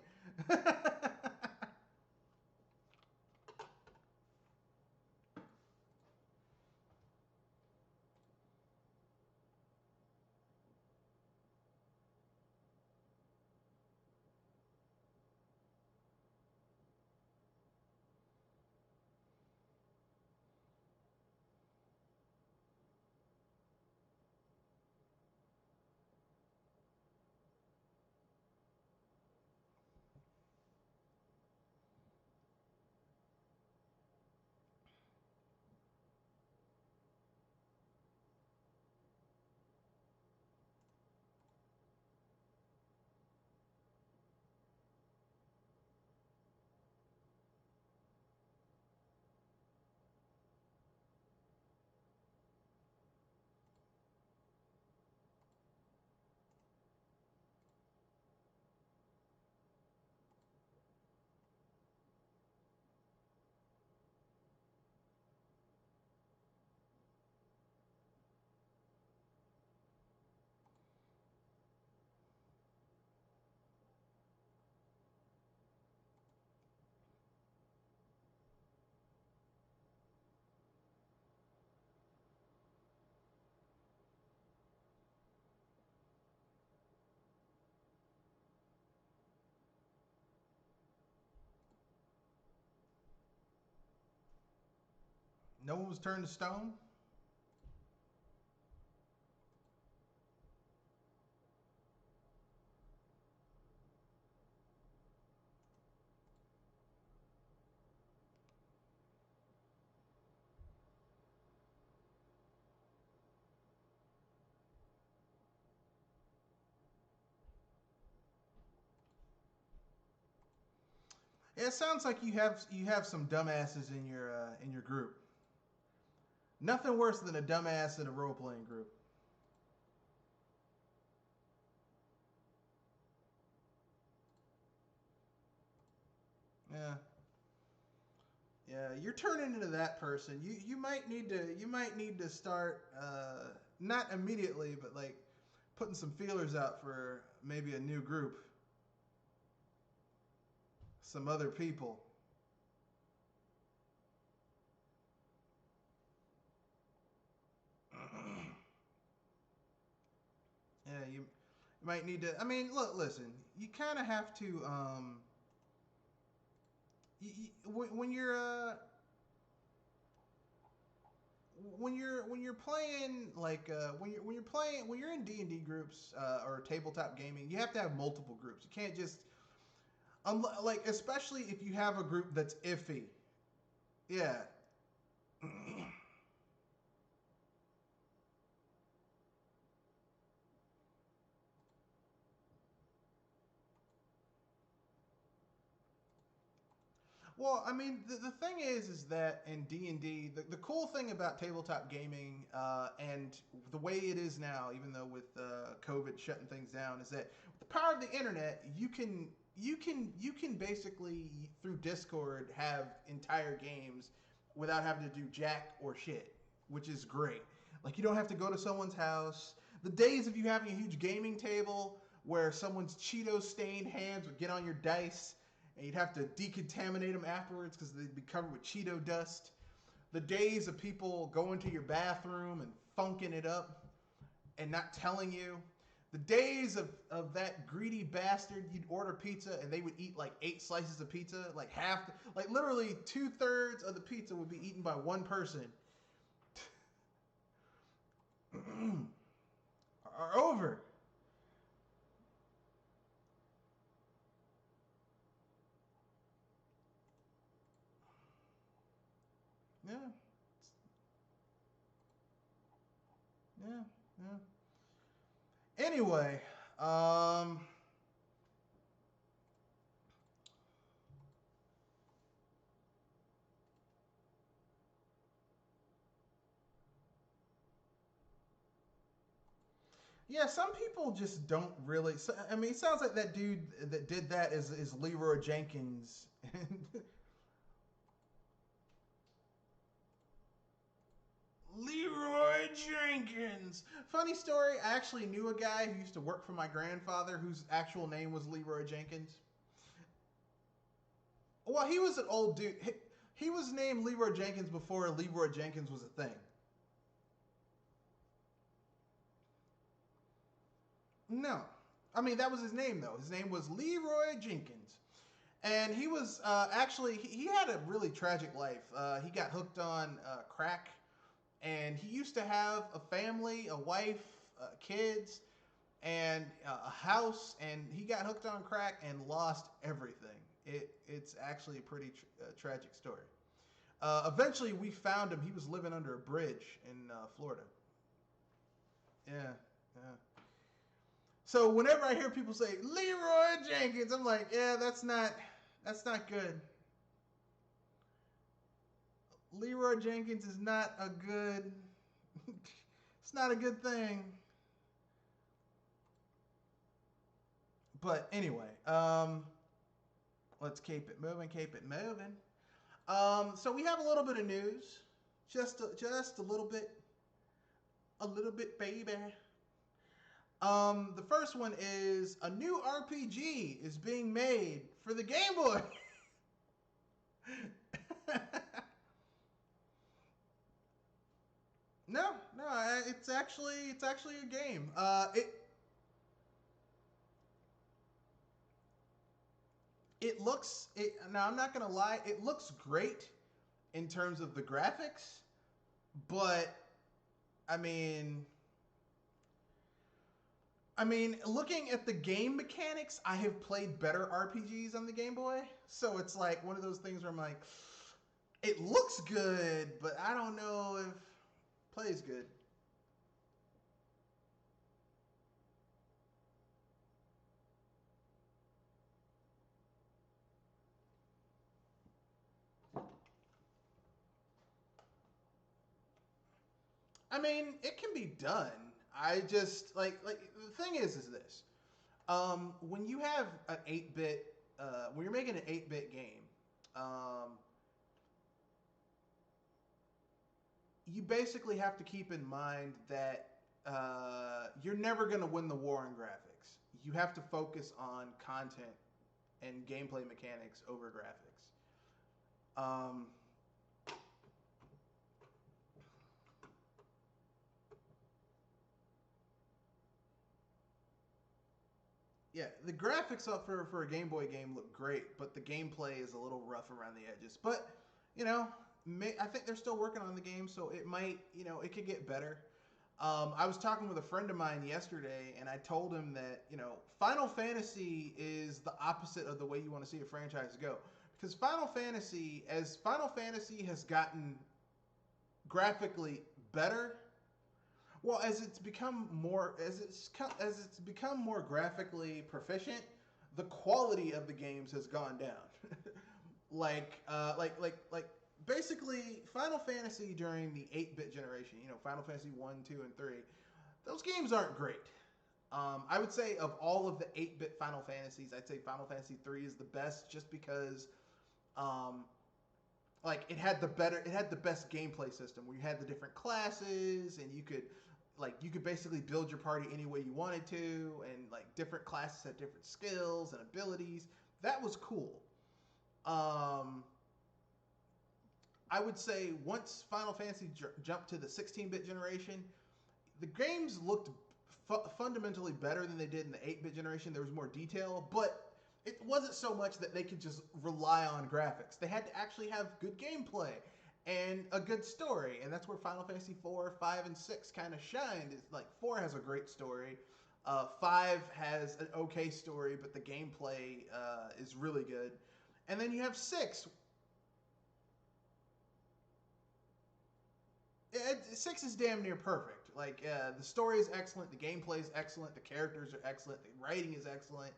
No one was turned to stone. Yeah, it sounds like you have some dumbasses in your group. Nothing worse than a dumbass in a role playing group. Yeah. Yeah, you're turning into that person. You might need to start not immediately, but like putting some feelers out for maybe a new group, some other people. Yeah, you might need to. I mean, look, listen. You kind of have to. When you're when you're playing like when you're in D&D groups or tabletop gaming, you have to have multiple groups. You can't just like especially if you have a group that's iffy. Yeah. Well, I mean, the thing is that in D&D, the cool thing about tabletop gaming and the way it is now, even though with COVID shutting things down, is that with the power of the internet, you can basically through Discord have entire games without having to do jack or shit, which is great. Like you don't have to go to someone's house. The days of you having a huge gaming table where someone's Cheeto stained hands would get on your dice and you'd have to decontaminate them afterwards because they'd be covered with Cheeto dust. The days of people going to your bathroom and funking it up and not telling you. The days of that greedy bastard, you'd order pizza and they would eat like 8 slices of pizza, like half, like literally 2/3 of the pizza would be eaten by one person, are over. Yeah, yeah, yeah. Anyway, um, yeah, some people just don't really. I mean, it sounds like that dude that did that is Leroy Jenkins. Leroy Jenkins. Funny story. I actually knew a guy who used to work for my grandfather, whose actual name was Leroy Jenkins. Well, he was an old dude. He was named Leroy Jenkins before Leroy Jenkins was a thing. No, I mean that was his name though. His name was Leroy Jenkins. And he was actually he had a really tragic life. He got hooked on crack, and he used to have a family, a wife, kids, and a house. And he got hooked on crack and lost everything. It's actually a pretty tragic story. Eventually, we found him. He was living under a bridge in Florida. Yeah, yeah. So whenever I hear people say Leroy Jenkins, I'm like, yeah, that's not good. Leroy Jenkins is not a good. It's not a good thing. But anyway, let's keep it moving. Keep it moving. So we have a little bit of news, just a little bit, baby. The first one is a new RPG is being made for the Game Boy. No, no, it's actually a game. It looks it now. I'm not gonna lie, it looks great in terms of the graphics, but I mean, looking at the game mechanics, I have played better RPGs on the Game Boy, so it's like one of those things where I'm like, it looks good, but I don't know if plays good. I mean, it can be done. I just like the thing is this. When you have an 8-bit when you're making an 8-bit game, um you basically have to keep in mind that you're never going to win the war on graphics. You have to focus on content and gameplay mechanics over graphics. Um, yeah, the graphics up for a Game Boy game look great, but the gameplay is a little rough around the edges. But you know, I think they're still working on the game, so it might, it could get better. I was talking with a friend of mine yesterday, and I told him that Final Fantasy is the opposite of the way you want to see a franchise go, because Final Fantasy has gotten graphically better. Well, as it's become more graphically proficient, the quality of the games has gone down. like basically Final Fantasy during the 8-bit generation, Final Fantasy 1, 2, and 3, those games aren't great. I would say of all of the 8-bit Final Fantasies, I'd say Final Fantasy 3 is the best, just because um, it had the best gameplay system where you had the different classes, and you could basically build your party any way you wanted to, and different classes had different skills and abilities. That was cool. Um, I would say once Final Fantasy jumped to the 16-bit generation, the games looked fundamentally better than they did in the 8-bit generation. There was more detail, but it wasn't so much that they could just rely on graphics. They had to actually have good gameplay and a good story, and that's where Final Fantasy 4, 5, and 6 kind of shined. It's 4 has a great story. 5 has an okay story, but the gameplay is really good. And then you have 6. 6 is damn near perfect. The story is excellent, the gameplay is excellent, the characters are excellent, the writing is excellent,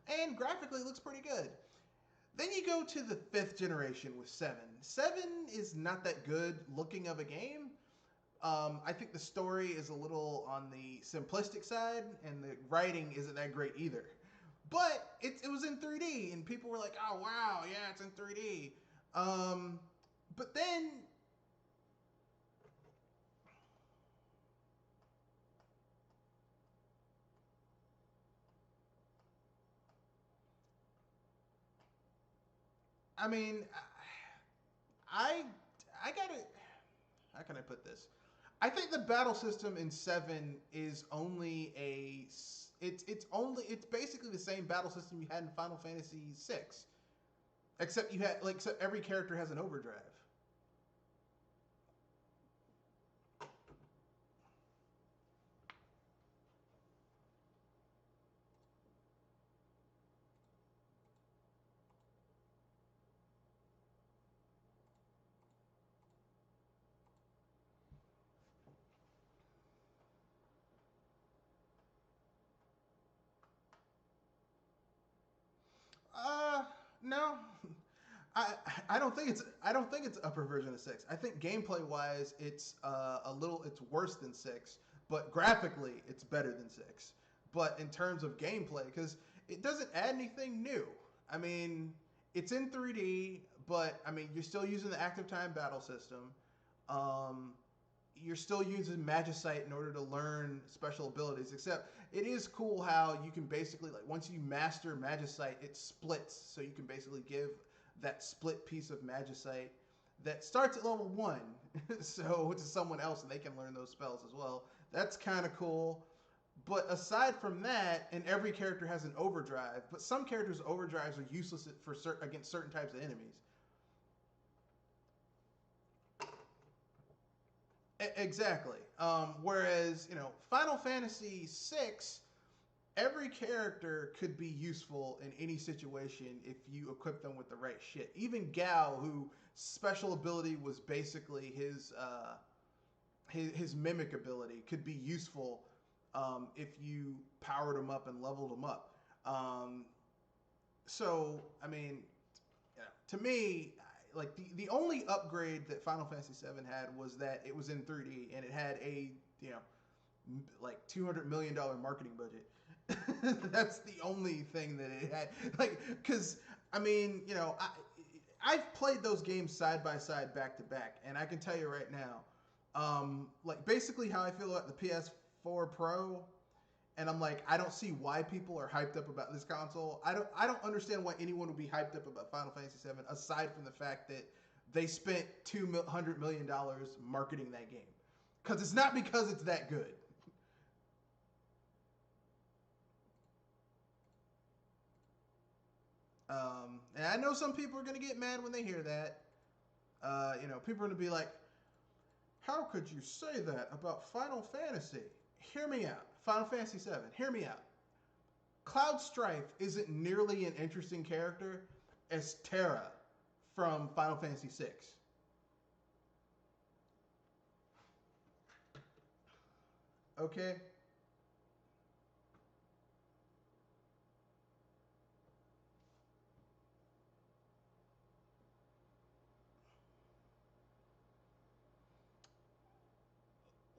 and graphically it looks pretty good. Then you go to the 5th generation with 7. 7 is not that good looking of a game. I think the story is a little on the simplistic side, and the writing isn't that great either. But it was in 3D, and people were like, "Oh wow, yeah, it's in 3D." But then I mean, I I gotta. How can I put this? I think the battle system in 7 is only it's basically the same battle system you had in Final Fantasy 6, except except every character has an overdrive. No. I I don't think it's upper version of 6. I think gameplay wise it's worse than 6, but graphically it's better than 6. But in terms of gameplay, because it doesn't add anything new. I mean, it's in 3D, but I mean you're still using the active time battle system. Um, you're still using Magicite in order to learn special abilities. Except it is cool how you can basically once you master Magicite, it splits, so you can basically give that split piece of Magicite that starts at level 1, so to someone else, and they can learn those spells as well. That's kind of cool. But aside from that, and every character has an overdrive, but some characters' overdrives are useless against certain types of enemies. Exactly. Whereas, Final Fantasy VI, every character could be useful in any situation if you equip them with the right shit. Even Gao, who special ability was basically his mimic ability, could be useful if you powered him up and leveled him up. Um, so, I mean, to me, the only upgrade that Final Fantasy VII had was that it was in 3D and it had a $200 million marketing budget. That's the only thing that it had. Because I mean, I've played those games side by side, back to back, and I can tell you right now, Like basically how I feel about the PS4 Pro, and I'm like, I don't see why people are hyped up about this console. I don't understand why anyone would be hyped up about Final Fantasy VII aside from the fact that they spent $200 million marketing that game. Because it's not because it's that good. And I know some people are gonna get mad when they hear that. People are gonna be like, "How could you say that about Final Fantasy?" Hear me out. Final Fantasy VII. Hear me out. Cloud Strife isn't nearly an interesting character as Terra from Final Fantasy VI. Okay.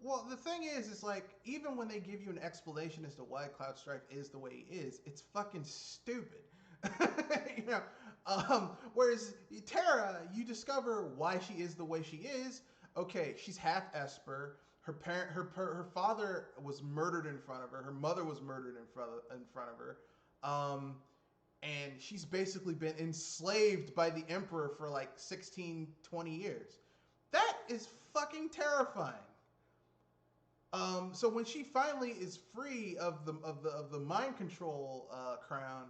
Well, the thing is like even when they give you an explanation as to why Cloud Strife is the way he is, it's fucking stupid. you know, whereas Terra, you discover why she is the way she is. Okay, she's half Esper. Her father was murdered in front of her. Her mother was murdered in front of her. Um, and she's basically been enslaved by the Emperor for like 16, 20 years. That is fucking terrifying. So when she finally is free of the mind control crown,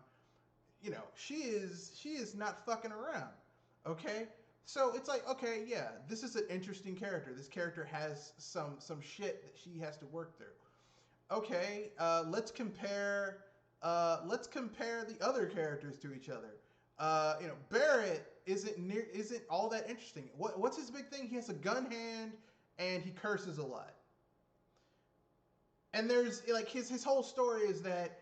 she is not fucking around. Okay, so it's like, okay, yeah, this is an interesting character. This character has some shit that she has to work through. Okay, let's compare the other characters to each other. Barrett isn't all that interesting. What's his big thing? He has a gun hand and he curses a lot. And there's like his whole story is that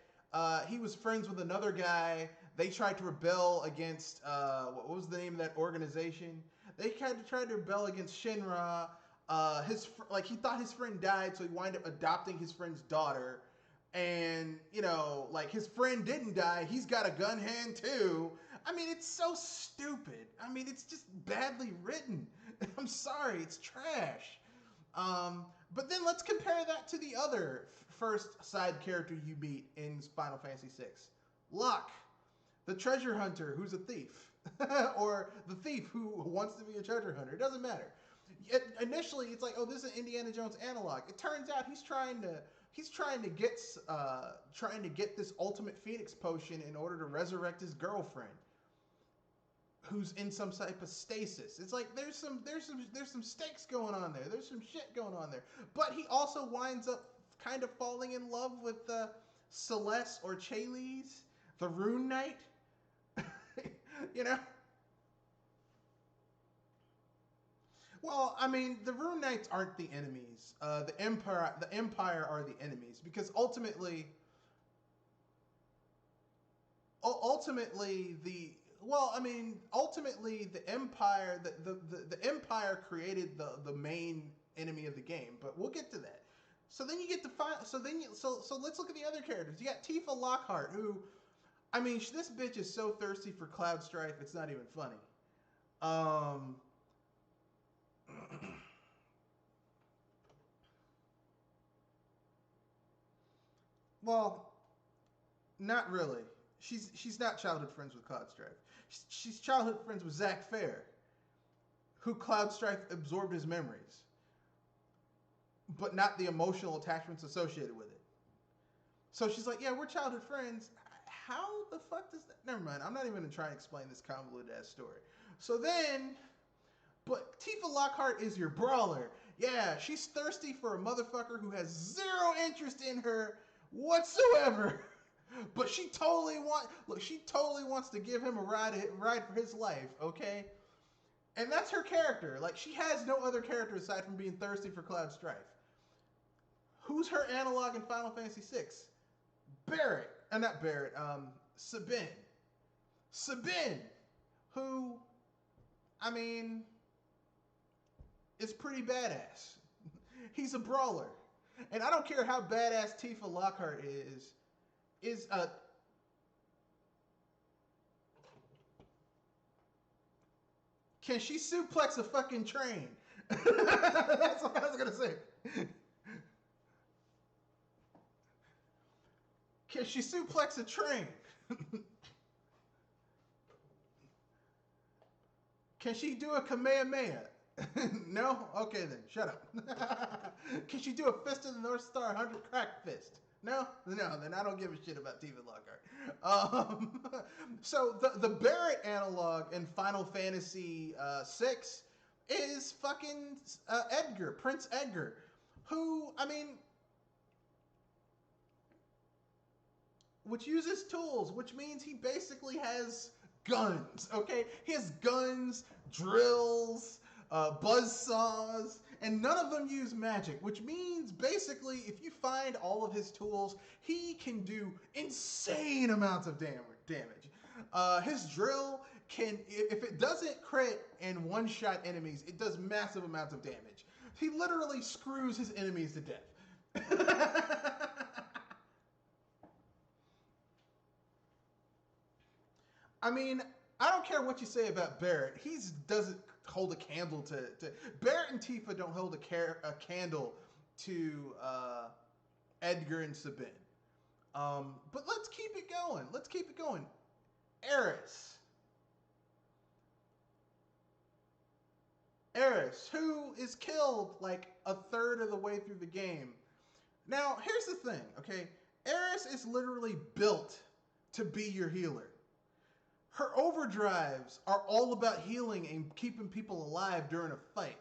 he was friends with another guy. They tried to rebel against what was the name of that organization? They tried to rebel against Shinra. He thought his friend died, so he wound up adopting his friend's daughter. And like his friend didn't die. He's got a gun hand too. I mean, it's so stupid. I mean, it's just badly written. I'm sorry, it's trash. But then let's compare that to the other first side character you meet in Final Fantasy VI. Locke, the treasure hunter who's a thief. or the thief who wants to be a treasure hunter. It doesn't matter. Initially, it's like, oh, this is an Indiana Jones analog. It turns out he's trying to get this ultimate Phoenix potion in order to resurrect his girlfriend, who's in some type of stasis. It's like there's some stakes going on there. There's some shit going on there. But he also winds up kind of falling in love with Celeste or Chalice, the Rune Knight. you know. Well, I mean, the Rune Knights aren't the enemies. The Empire are the enemies because ultimately the Empire, the Empire created the main enemy of the game, but we'll get to that. So then you get to find. So let's look at the other characters. You got Tifa Lockhart, who, I mean, this bitch is so thirsty for Cloud Strife, it's not even funny. Um, well, not really. She's not childhood friends with Cloud Strife. She's childhood friends with Zack Fair, who Cloud Strife absorbed his memories, but not the emotional attachments associated with it. So she's like, yeah, we're childhood friends. How the fuck does that? Never mind. I'm not even gonna try and explain this convoluted ass story. So then, but Tifa Lockhart is your brawler. Yeah, she's thirsty for a motherfucker who has zero interest in her whatsoever. But she totally wants to give him a ride for his life, okay? And that's her character. Like, she has no other character aside from being thirsty for Cloud Strife. Who's her analog in Final Fantasy VI? Barrett. Not Barrett. Sabin. Sabin, who, I mean, is pretty badass. He's a brawler. And I don't care how badass Tifa Lockhart is can she suplex a fucking train? That's what I was gonna say. Can she suplex a train? Can she do a Kamehameha? No? Okay then, shut up. Can she do a Fist of the North Star 100 crack fist? No? No, then I don't give a shit about Tifa Lockhart. So the Barrett analog in Final Fantasy VI is fucking Edgar, Prince Edgar, who, I mean, which uses tools, which means he basically has guns, okay? He has guns, drills, buzz saws, and none of them use magic, which means basically if you find all of his tools, he can do insane amounts of damage. His drill can, if it doesn't crit and one-shot enemies, it does massive amounts of damage. He literally screws his enemies to death. I mean, I don't care what you say about Barrett. He doesn't hold a candle to Barrett and Tifa don't hold a candle to Edgar and Sabine. But let's keep it going. Let's keep it going. Eris, who is killed like a third of the way through the game. Now, here's the thing, okay? Eris is literally built to be your healer. Her overdrives are all about healing and keeping people alive during a fight.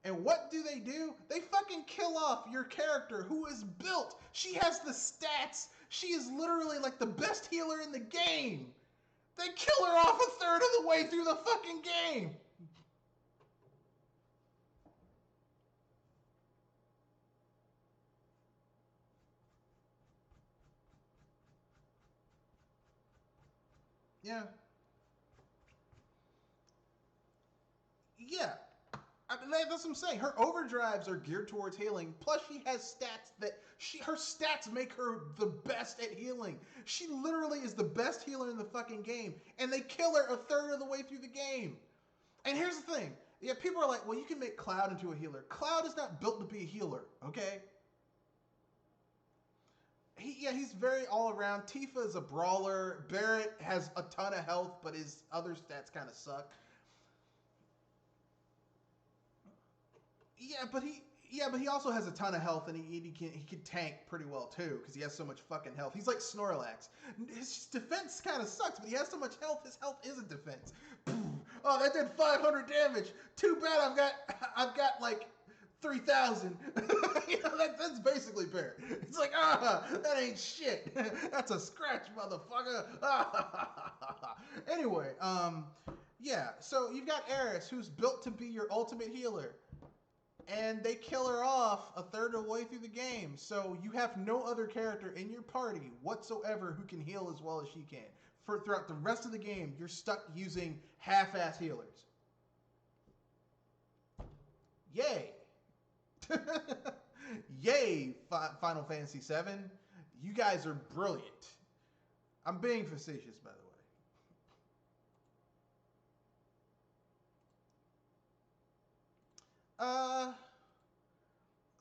And what do? They fucking kill off your character who is built. She has the stats. She is literally like the best healer in the game. They kill her off a third of the way through the fucking game. Yeah. Yeah. I mean, that's what I'm saying. Her overdrives are geared towards healing. Plus, she has stats that her stats make her the best at healing. She literally is the best healer in the fucking game, and they kill her a third of the way through the game. And here's the thing: yeah, people are like, "Well, you can make Cloud into a healer." Cloud is not built to be a healer, okay? He's very all around. Tifa is a brawler. Barrett has a ton of health, but his other stats kind of suck. Yeah, but he also has a ton of health, and he can tank pretty well too because he has so much fucking health. He's like Snorlax. His defense kind of sucks, but he has so much health. His health is a defense. Oh, that did 500 damage. Too bad I've got like 3,000. That's basically fair. It's like, that ain't shit. That's a scratch, motherfucker. Anyway, yeah. So you've got Eris, who's built to be your ultimate healer. And they kill her off a third of the way through the game. So you have no other character in your party whatsoever who can heal as well as she can. Throughout the rest of the game, you're stuck using half-ass healers. Yay. Yay, Final Fantasy VII. You guys are brilliant. I'm being facetious, by the way.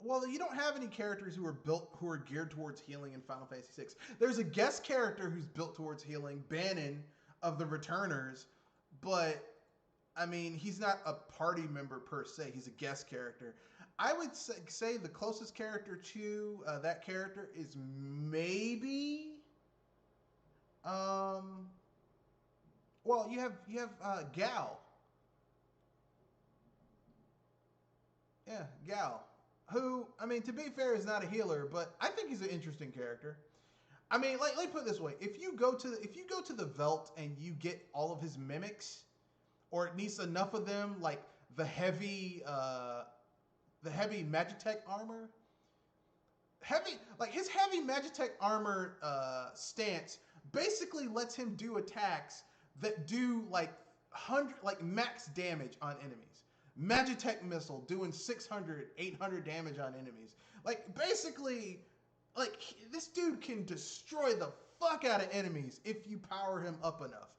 Well, you don't have any characters who are geared towards healing in Final Fantasy VI. There's a guest character who's built towards healing, Banon of the Returners, but I mean, he's not a party member per se. He's a guest character. I would say the closest character to that character is maybe, well, you have Gal. Yeah, Gal. Who, I mean, to be fair, is not a healer, but I think he's an interesting character. I mean, like, let me put it this way: if you go to the Veld and you get all of his mimics, or at least enough of them, like the heavy Magitech armor, his heavy Magitech armor stance basically lets him do attacks that do like max damage on enemies. Magitech missile doing 600, 800 damage on enemies. Like, basically, like, this dude can destroy the fuck out of enemies if you power him up enough.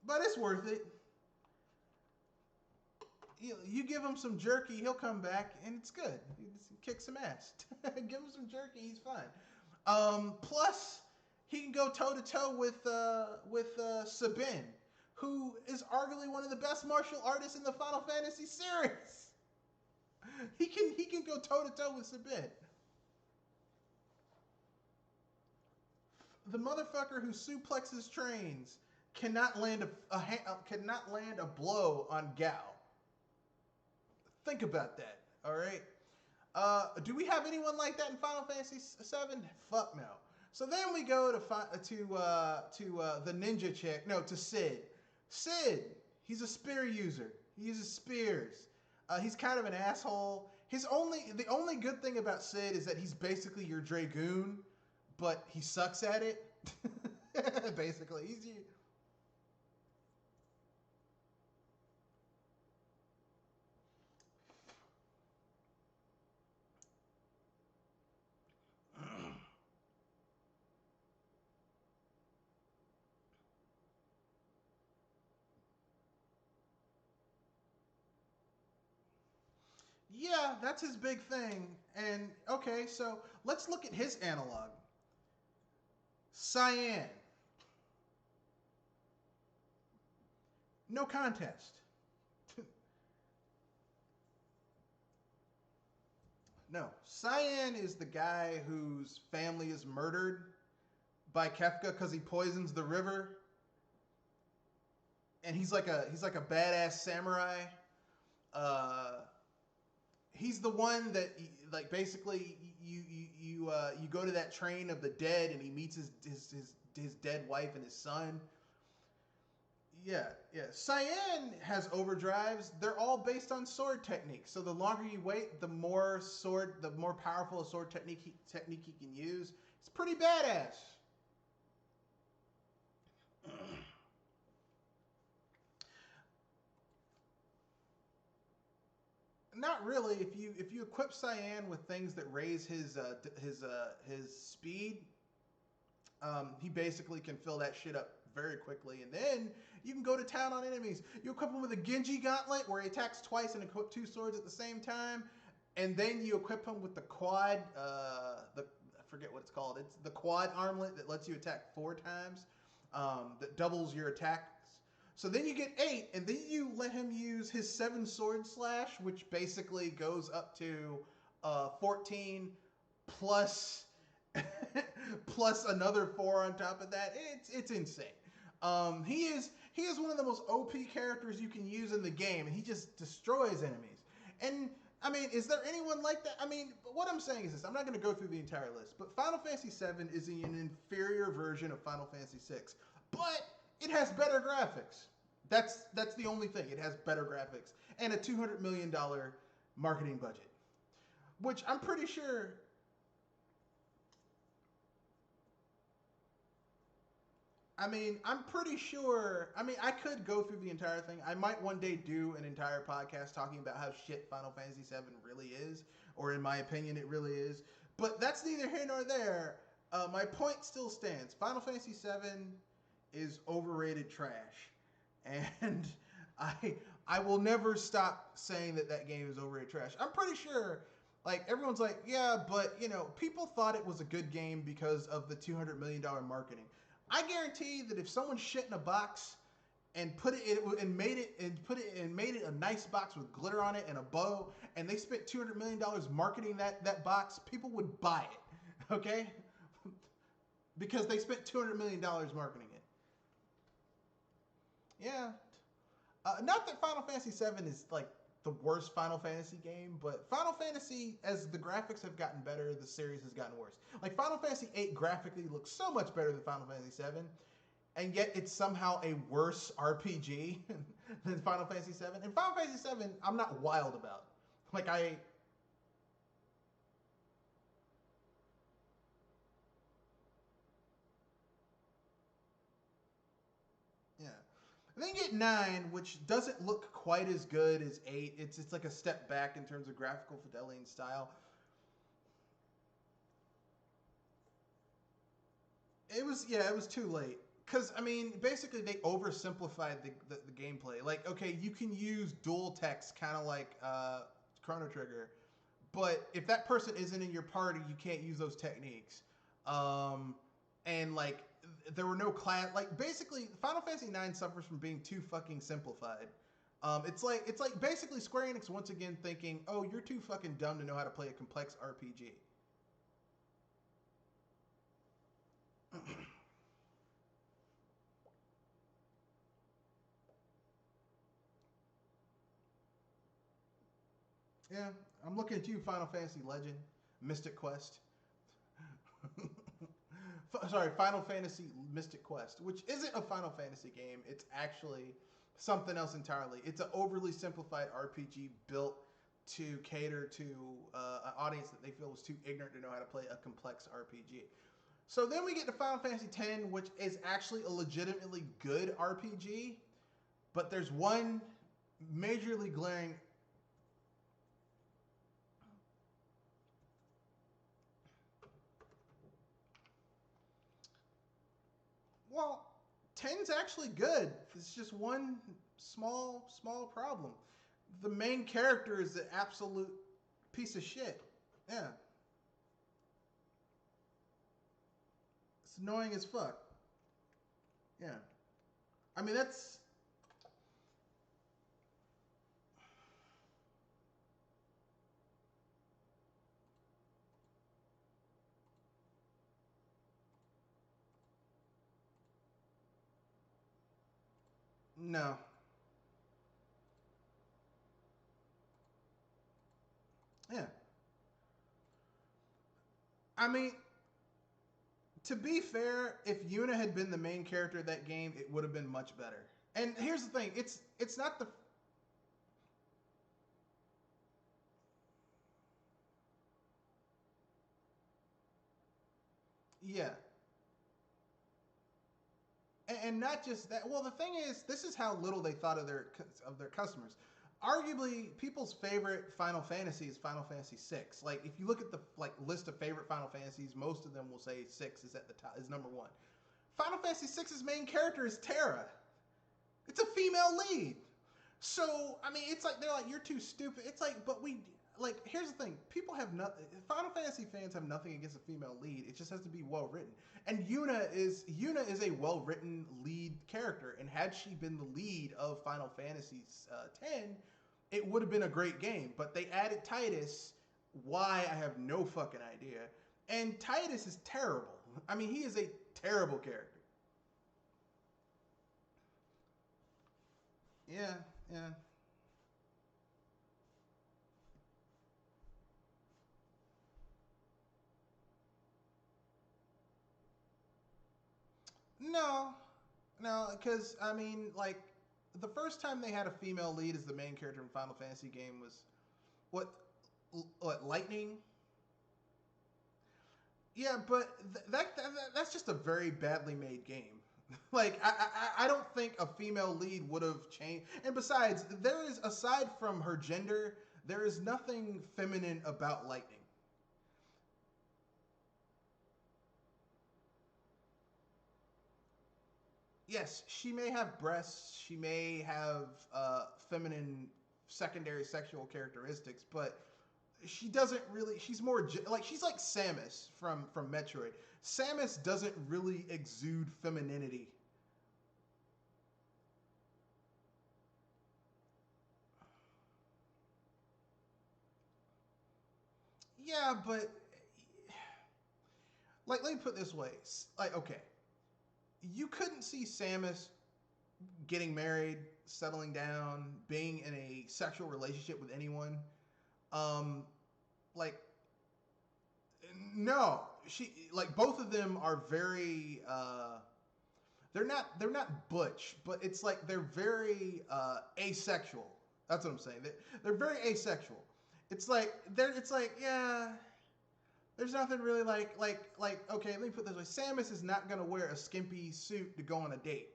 but it's worth it. You give him some jerky, he'll come back, and it's good. He kicks some ass. Give him some jerky, he's fine. Plus, he can go toe to toe with Sabin, who is arguably one of the best martial artists in the Final Fantasy series. He can go toe to toe with Sabin. The motherfucker who suplexes trains cannot land a blow on Gao. Think about that. All right. Do we have anyone like that in Final Fantasy VII? Fuck no. So then we go to the ninja chick. No, to Sid. Sid. He's a spear user. He uses spears. He's kind of an asshole. The only good thing about Sid is that he's basically your Dragoon, but he sucks at it. Basically, he's you. Yeah, that's his big thing. And okay, so let's look at his analog. Cyan. No contest. No. Cyan is the guy whose family is murdered by Kefka because he poisons the river. And he's like a badass samurai. He's the one that like basically you go to that train of the dead and he meets his dead wife and his son. Yeah. Cyan has overdrives. They're all based on sword techniques. So the longer you wait, the more powerful a sword technique he can use. It's pretty badass. Not really. If you equip Cyan with things that raise his speed, he basically can fill that shit up very quickly, and then you can go to town on enemies. You equip him with a Genji Gauntlet where he attacks twice and equip two swords at the same time, and then you equip him with the quad. I forget what it's called. It's the quad armlet that lets you attack 4 times. That doubles your attacks. So then you get 8, and then you let him use his 7 sword slash, which basically goes up to 14 plus plus another 4 on top of that. It's insane. He is one of the most OP characters you can use in the game, and he just destroys enemies. And I mean, is there anyone like that? I mean, what I'm saying is this. I'm not going to go through the entire list, but Final Fantasy VII is an inferior version of Final Fantasy VI, but it has better graphics. That's the only thing. It has better graphics and a $200 million marketing budget, which I'm pretty sure. I mean, I'm pretty sure. I mean, I could go through the entire thing. I might one day do an entire podcast talking about how shit Final Fantasy VII really is, or in my opinion, it really is. But that's neither here nor there. My point still stands. Final Fantasy VII is overrated trash, and I will never stop saying that game is overrated trash. I'm pretty sure. Like, everyone's like, yeah, but, people thought it was a good game because of the $200 million marketing. I guarantee that if someone shit in a box and made it a nice box with glitter on it and a bow, and they spent $200 million marketing that box, people would buy it, okay? Because they spent $200 million marketing it. Yeah. Not that Final Fantasy VII is like the worst Final Fantasy game, but Final Fantasy, as the graphics have gotten better, the series has gotten worse. Like, Final Fantasy VIII graphically looks so much better than Final Fantasy VII, and yet it's somehow a worse RPG than Final Fantasy VII. And Final Fantasy VII, I'm not wild about. Like, yeah. And then you get 9, which doesn't look quite as good as 8. It's like a step back in terms of graphical fidelity and style. It was too late. Because I mean, basically, they oversimplified the gameplay. Like, okay, you can use dual text, kind of like Chrono Trigger, but if that person isn't in your party, you can't use those techniques. Um, and like, there were no class. Like, basically, Final Fantasy IX suffers from being too fucking simplified. It's like basically Square Enix once again thinking, oh, you're too fucking dumb to know how to play a complex RPG. Yeah, I'm looking at you, Final Fantasy Legend, Mystic Quest. Sorry, Final Fantasy Mystic Quest, which isn't a Final Fantasy game. It's actually something else entirely. It's an overly simplified RPG built to cater to an audience that they feel was too ignorant to know how to play a complex RPG. So then we get to Final Fantasy X, which is actually a legitimately good RPG, but there's one majorly glaring. Well, ten's actually good. It's just one small problem. The main character is an absolute piece of shit. Yeah. It's annoying as fuck. Yeah. I mean, that's. No. Yeah. I mean, to be fair, if Yuna had been the main character of that game, it would have been much better. And here's the thing, it's not the. Yeah. And not just that. Well, the thing is, this is how little they thought of their customers. Arguably, people's favorite Final Fantasy is Final Fantasy VI. Like, if you look at the list of favorite Final Fantasies, most of them will say six is at the top, is number one. Final Fantasy VI's main character is Terra. It's a female lead. So I mean, it's like they're like, you're too stupid. It's like, but we like. Here's the thing: people have nothing. Final Fantasy fans have nothing against a female lead. It just has to be well written. And Yuna is a well written lead character. And had she been the lead of Final Fantasy X, it would have been a great game. But they added Titus. Why, I have no fucking idea. And Titus is terrible. I mean, he is a terrible character. Yeah, yeah. No, no, because I mean, like, the first time they had a female lead as the main character in Final Fantasy game was what, what Lightning? Yeah, but that's just a very badly made game. Like, I don't think a female lead would have changed. And besides, there is aside from her gender, there is nothing feminine about Lightning. Yes, she may have breasts, she may have feminine secondary sexual characteristics, but she doesn't really. She's more like she's like Samus from Metroid. Samus doesn't really exude femininity. Yeah, but like let me put it this way. Like okay, you couldn't see Samus getting married, settling down, being in a sexual relationship with anyone. Um, like no, she like both of them are very. They're not butch, but it's like they're very asexual. That's what I'm saying. They're very asexual. It's like yeah. There's nothing really like okay. Let me put it this way: Samus is not gonna wear a skimpy suit to go on a date.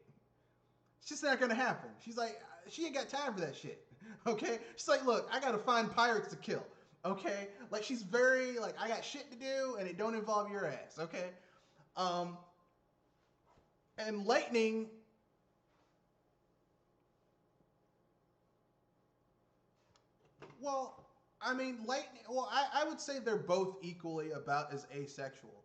It's just not gonna happen. She's like, she ain't got time for that shit. Okay? She's like, look, I gotta find pirates to kill. Okay? Like she's very like, I got shit to do and it don't involve your ass. Okay? Um, And Lightning, well, I mean, Lightning. Well, I would say they're both equally about as asexual,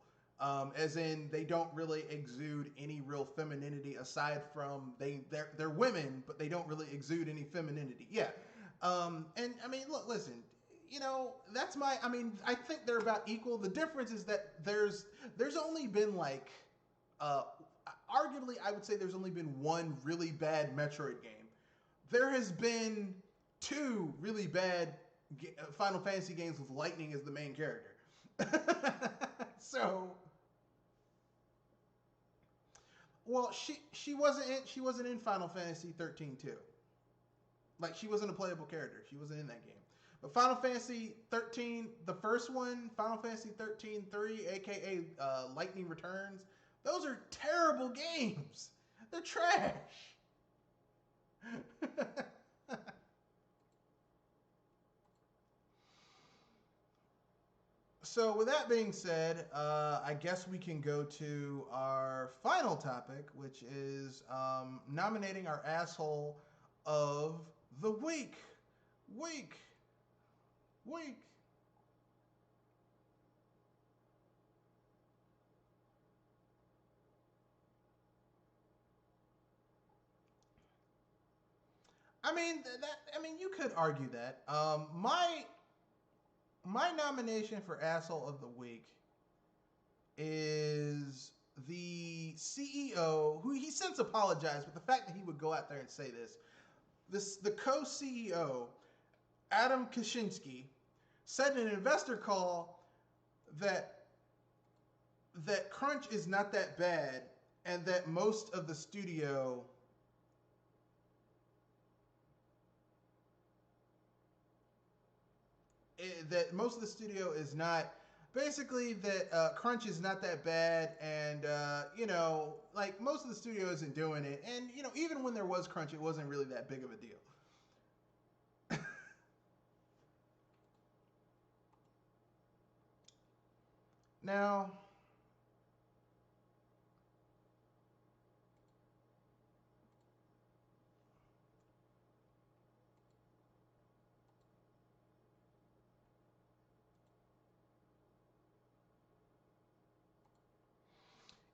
as in they don't really exude any real femininity aside from they're women, but they don't really exude any femininity. Yeah, and I mean, look, listen. You know, that's my. I mean, I think they're about equal. The difference is that there's only been like, uh, arguably, I would say there's only been one really bad Metroid game. There has been two really bad Final Fantasy games with Lightning as the main character. So, well, she wasn't in Final Fantasy 13 too. Like she wasn't a playable character. She wasn't in that game. But Final Fantasy 13, the first one, Final Fantasy 13 3, aka Lightning Returns, those are terrible games. They're trash. So, with that being said, I guess we can go to our final topic, which is nominating our asshole of the week. Week. Week. I mean that. I mean, you could argue that. My nomination for asshole of the week is the CEO, who he since apologized, but the fact that he would go out there and say this the co-CEO Adam Kaczynski said in an investor call that crunch is not that bad, and that most of the studio is not, basically that crunch is not that bad, and like most of the studio isn't doing it, and even when there was crunch, it wasn't really that big of a deal. Now,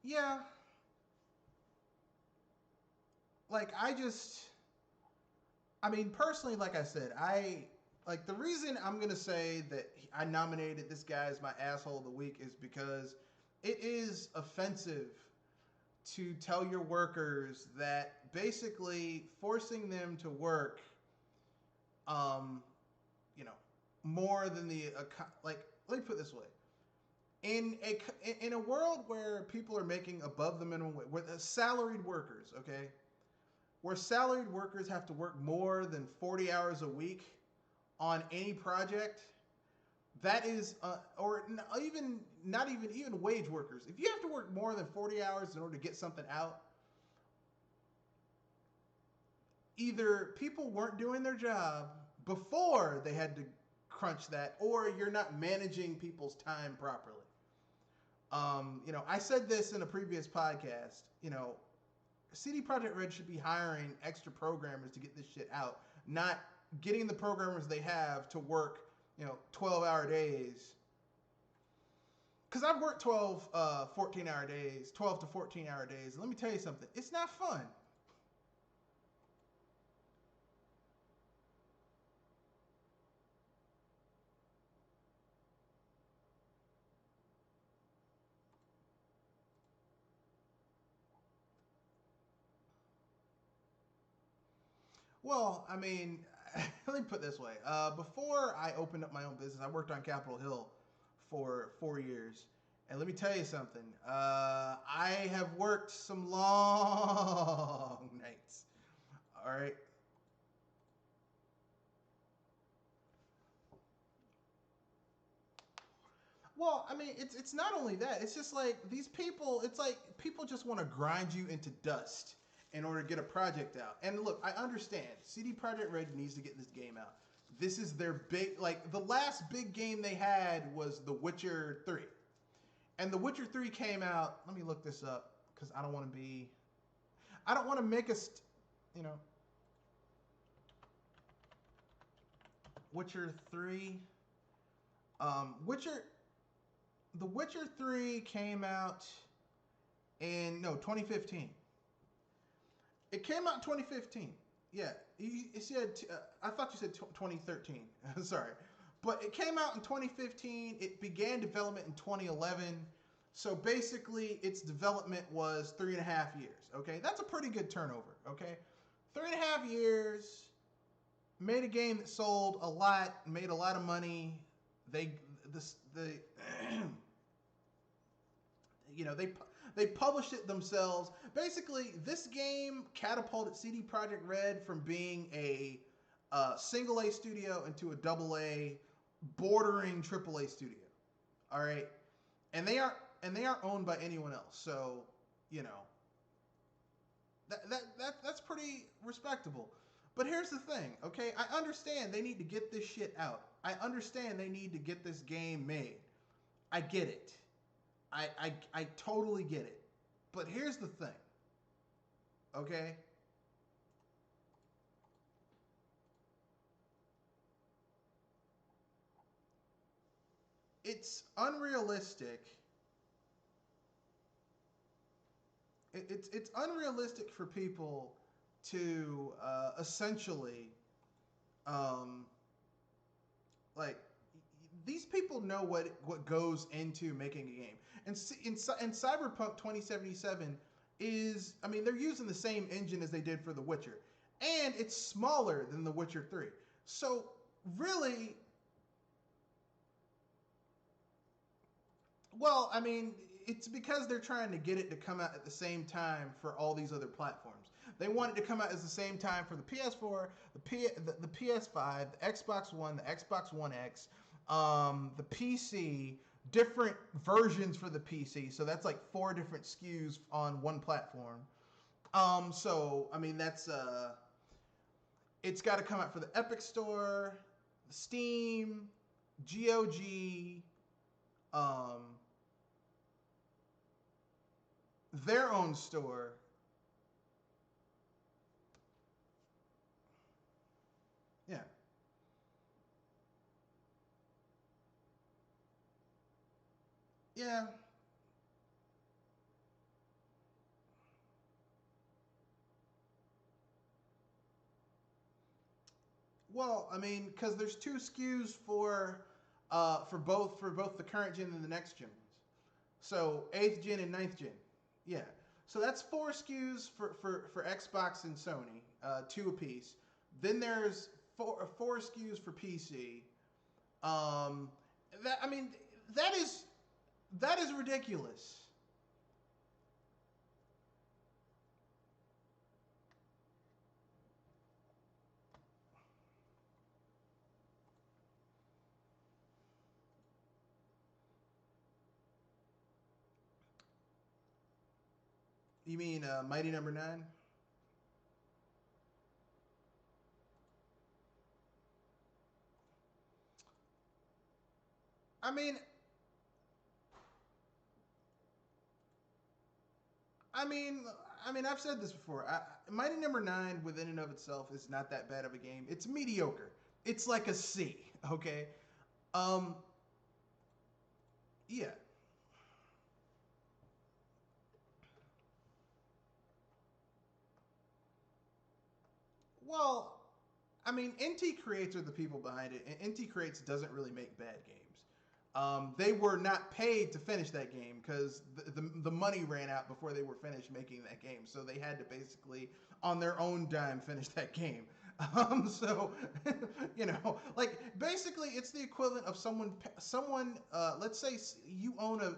yeah, like I mean, personally, like I said, I like the reason I'm gonna say that I nominated this guy as my asshole of the week is because it is offensive to tell your workers that basically forcing them to work, um, you know, more than like. Let me put it this way: in a world where people are making above the minimum wage, with salaried workers, okay, where salaried workers have to work more than 40 hours a week on any project, that is or even not even wage workers, if you have to work more than 40 hours in order to get something out, either people weren't doing their job before they had to crunch that, or you're not managing people's time properly. I said this in a previous podcast. CD Projekt Red should be hiring extra programmers to get this shit out, not getting the programmers they have to work, 12-hour days. Because I've worked 14-hour days, 12 to 14-hour days. And let me tell you something, it's not fun. Well, I mean, let me put it this way. Before I opened up my own business, I worked on Capitol Hill for 4 years. And let me tell you something. I have worked some long nights. All right. Well, I mean, it's not only that. It's just like these people. It's like people just want to grind you into dust in order to get a project out. And look, I understand. CD Projekt Red needs to get this game out. This is their big, like the last big game they had was The Witcher 3, and The Witcher 3 came out. Let me look this up because I don't want to be. I don't want to make you know, Witcher 3. Witcher The Witcher 3 came out in 2015. It came out in 2015. Yeah, you said I thought you said 2013. Sorry, but it came out in 2015. It began development in 2011. So basically, its development was 3.5 years. Okay, that's a pretty good turnover. Okay, 3.5 years, made a game that sold a lot, made a lot of money. They the they published it themselves. Basically, this game catapulted CD Projekt Red from being a single A studio into a double A, bordering triple A studio. All right, and they aren't owned by anyone else. So you know that's pretty respectable. But here's the thing, okay? I understand they need to get this shit out. I understand they need to get this game made. I get it. I totally get it. But here's the thing, okay? It's unrealistic. It's unrealistic for people to essentially like these people know what goes into making a game. And in Cyberpunk 2077 is, I mean, they're using the same engine as they did for The Witcher, and it's smaller than The Witcher 3. So really, well, I mean, it's because they're trying to get it to come out at the same time for all these other platforms. They want it to come out at the same time for the PS4, the PS5, the Xbox One, the Xbox One X, the PC, different versions for the PC. So that's like 4 different SKUs on one platform. So I mean that's it's got to come out for the Epic Store, Steam, GOG, their own store. Yeah. Yeah. Well, I mean, because there's 2 SKUs for both the current gen and the next gen. So 8th gen and 9th gen. Yeah. So that's 4 SKUs for Xbox and Sony, 2 apiece. Then there's four SKUs for PC. That I mean that is ridiculous. You mean Mighty Number Nine? I mean, I mean, I've said this before. Mighty Number Nine, within and of itself, is not that bad of a game. It's mediocre. It's like a C. Okay. Um. Yeah. Well, I mean, NT Creates are the people behind it, and NT Creates doesn't really make bad games. They were not paid to finish that game because the money ran out before they were finished making that game. So they had to basically, on their own dime, finish that game. So, like basically, it's the equivalent of let's say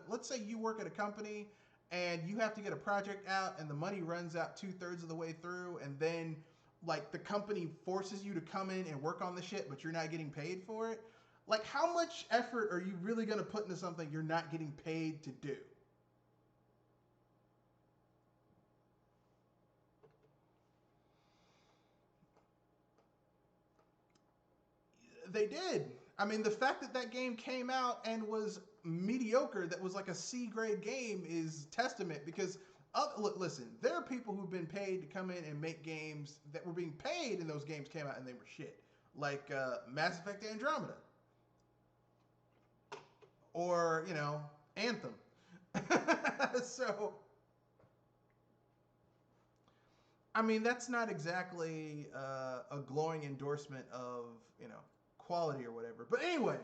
let's say you work at a company and you have to get a project out and the money runs out 2/3 of the way through, and then like the company forces you to come in and work on the shit, but you're not getting paid for it. Like, how much effort are you really going to put into something you're not getting paid to do? They did. I mean, the fact that that game came out and was mediocre, that was like a C grade game, is testament because Look, listen, there are people who've been paid to come in and make games that were being paid, and those games came out and they were shit. Like Mass Effect Andromeda, or Anthem. So, I mean, that's not exactly a glowing endorsement of quality or whatever. But anyway,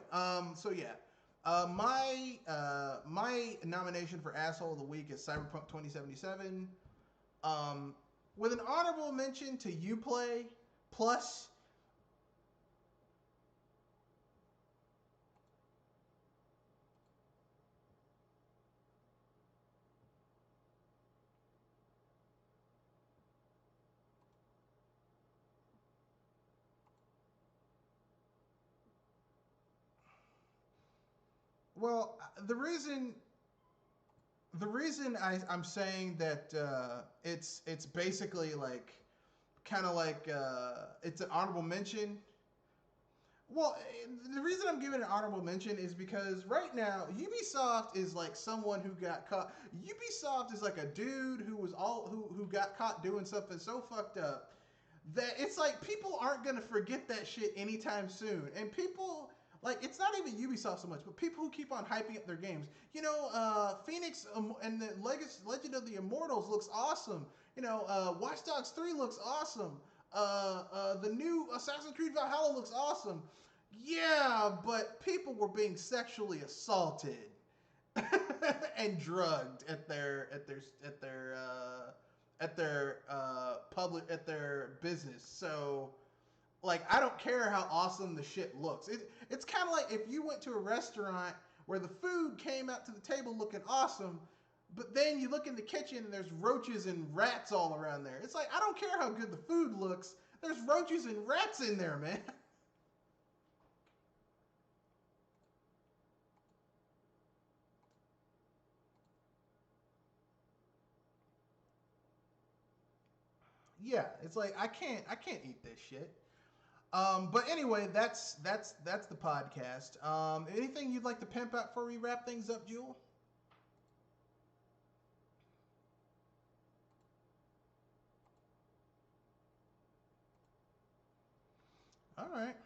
so yeah, my nomination for asshole of the week is Cyberpunk 2077, with an honorable mention to Uplay plus. Well, the reason I'm saying that it's basically like kind of like it's an honorable mention. Well, the reason I'm giving an honorable mention is because right now Ubisoft is like someone who got caught. Ubisoft is like a dude who got caught doing something so fucked up that it's like people aren't gonna forget that shit anytime soon. And people like it's not even Ubisoft so much, but people who keep on hyping up their games. Phoenix and the Legend of the Immortals looks awesome. Watch Dogs 3 looks awesome. The new Assassin's Creed Valhalla looks awesome. Yeah, but people were being sexually assaulted and drugged at their business. So like I don't care how awesome the shit looks. It's kind of like if you went to a restaurant where the food came out to the table looking awesome, but then you look in the kitchen and there's roaches and rats all around there. It's like I don't care how good the food looks. There's roaches and rats in there, man. Yeah, it's like I can't eat this shit. But anyway, that's the podcast. Anything you'd like to pimp out before we wrap things up, Jewel? All right.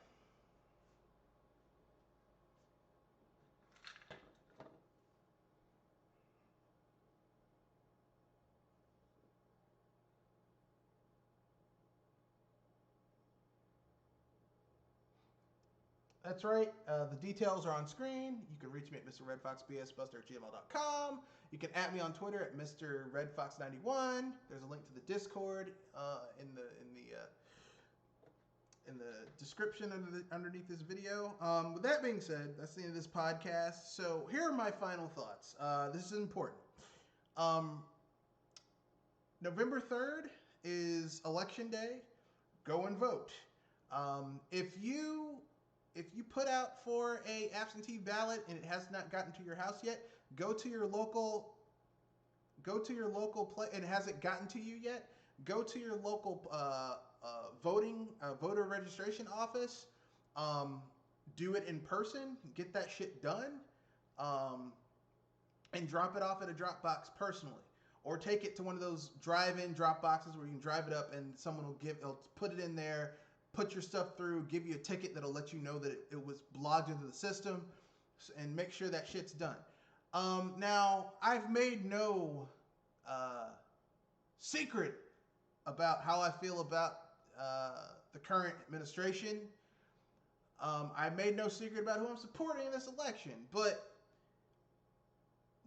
That's right. The details are on screen. You can reach me at mrredfoxbsbuster@gmail.com. You can at me on Twitter at mrredfox91. There's a link to the Discord in the description underneath this video. With that being said, that's the end of this podcast. So here are my final thoughts. This is important. Um, November 3rd is election day. Go and vote. If you put out for a absentee ballot and it has not gotten to your house yet, go to your local play and it hasn't gotten to you yet. Go to your local voter registration office. Um, do it in person. Get that shit done. Um, and drop it off at a drop box personally, or take it to one of those drive-in drop boxes where you can drive it up and someone will put it in there, put your stuff through, give you a ticket that'll let you know that it was logged into the system, and make sure that shit's done. Now I've made no secret about how I feel about the current administration. I made no secret about who I'm supporting in this election, but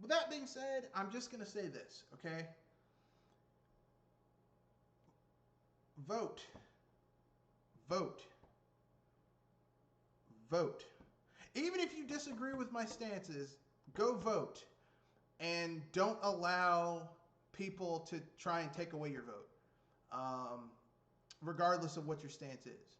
with that being said, I'm just going to say this, okay? Vote. Vote. Vote. Even if you disagree with my stances, go vote. And don't allow people to try and take away your vote, regardless of what your stance is.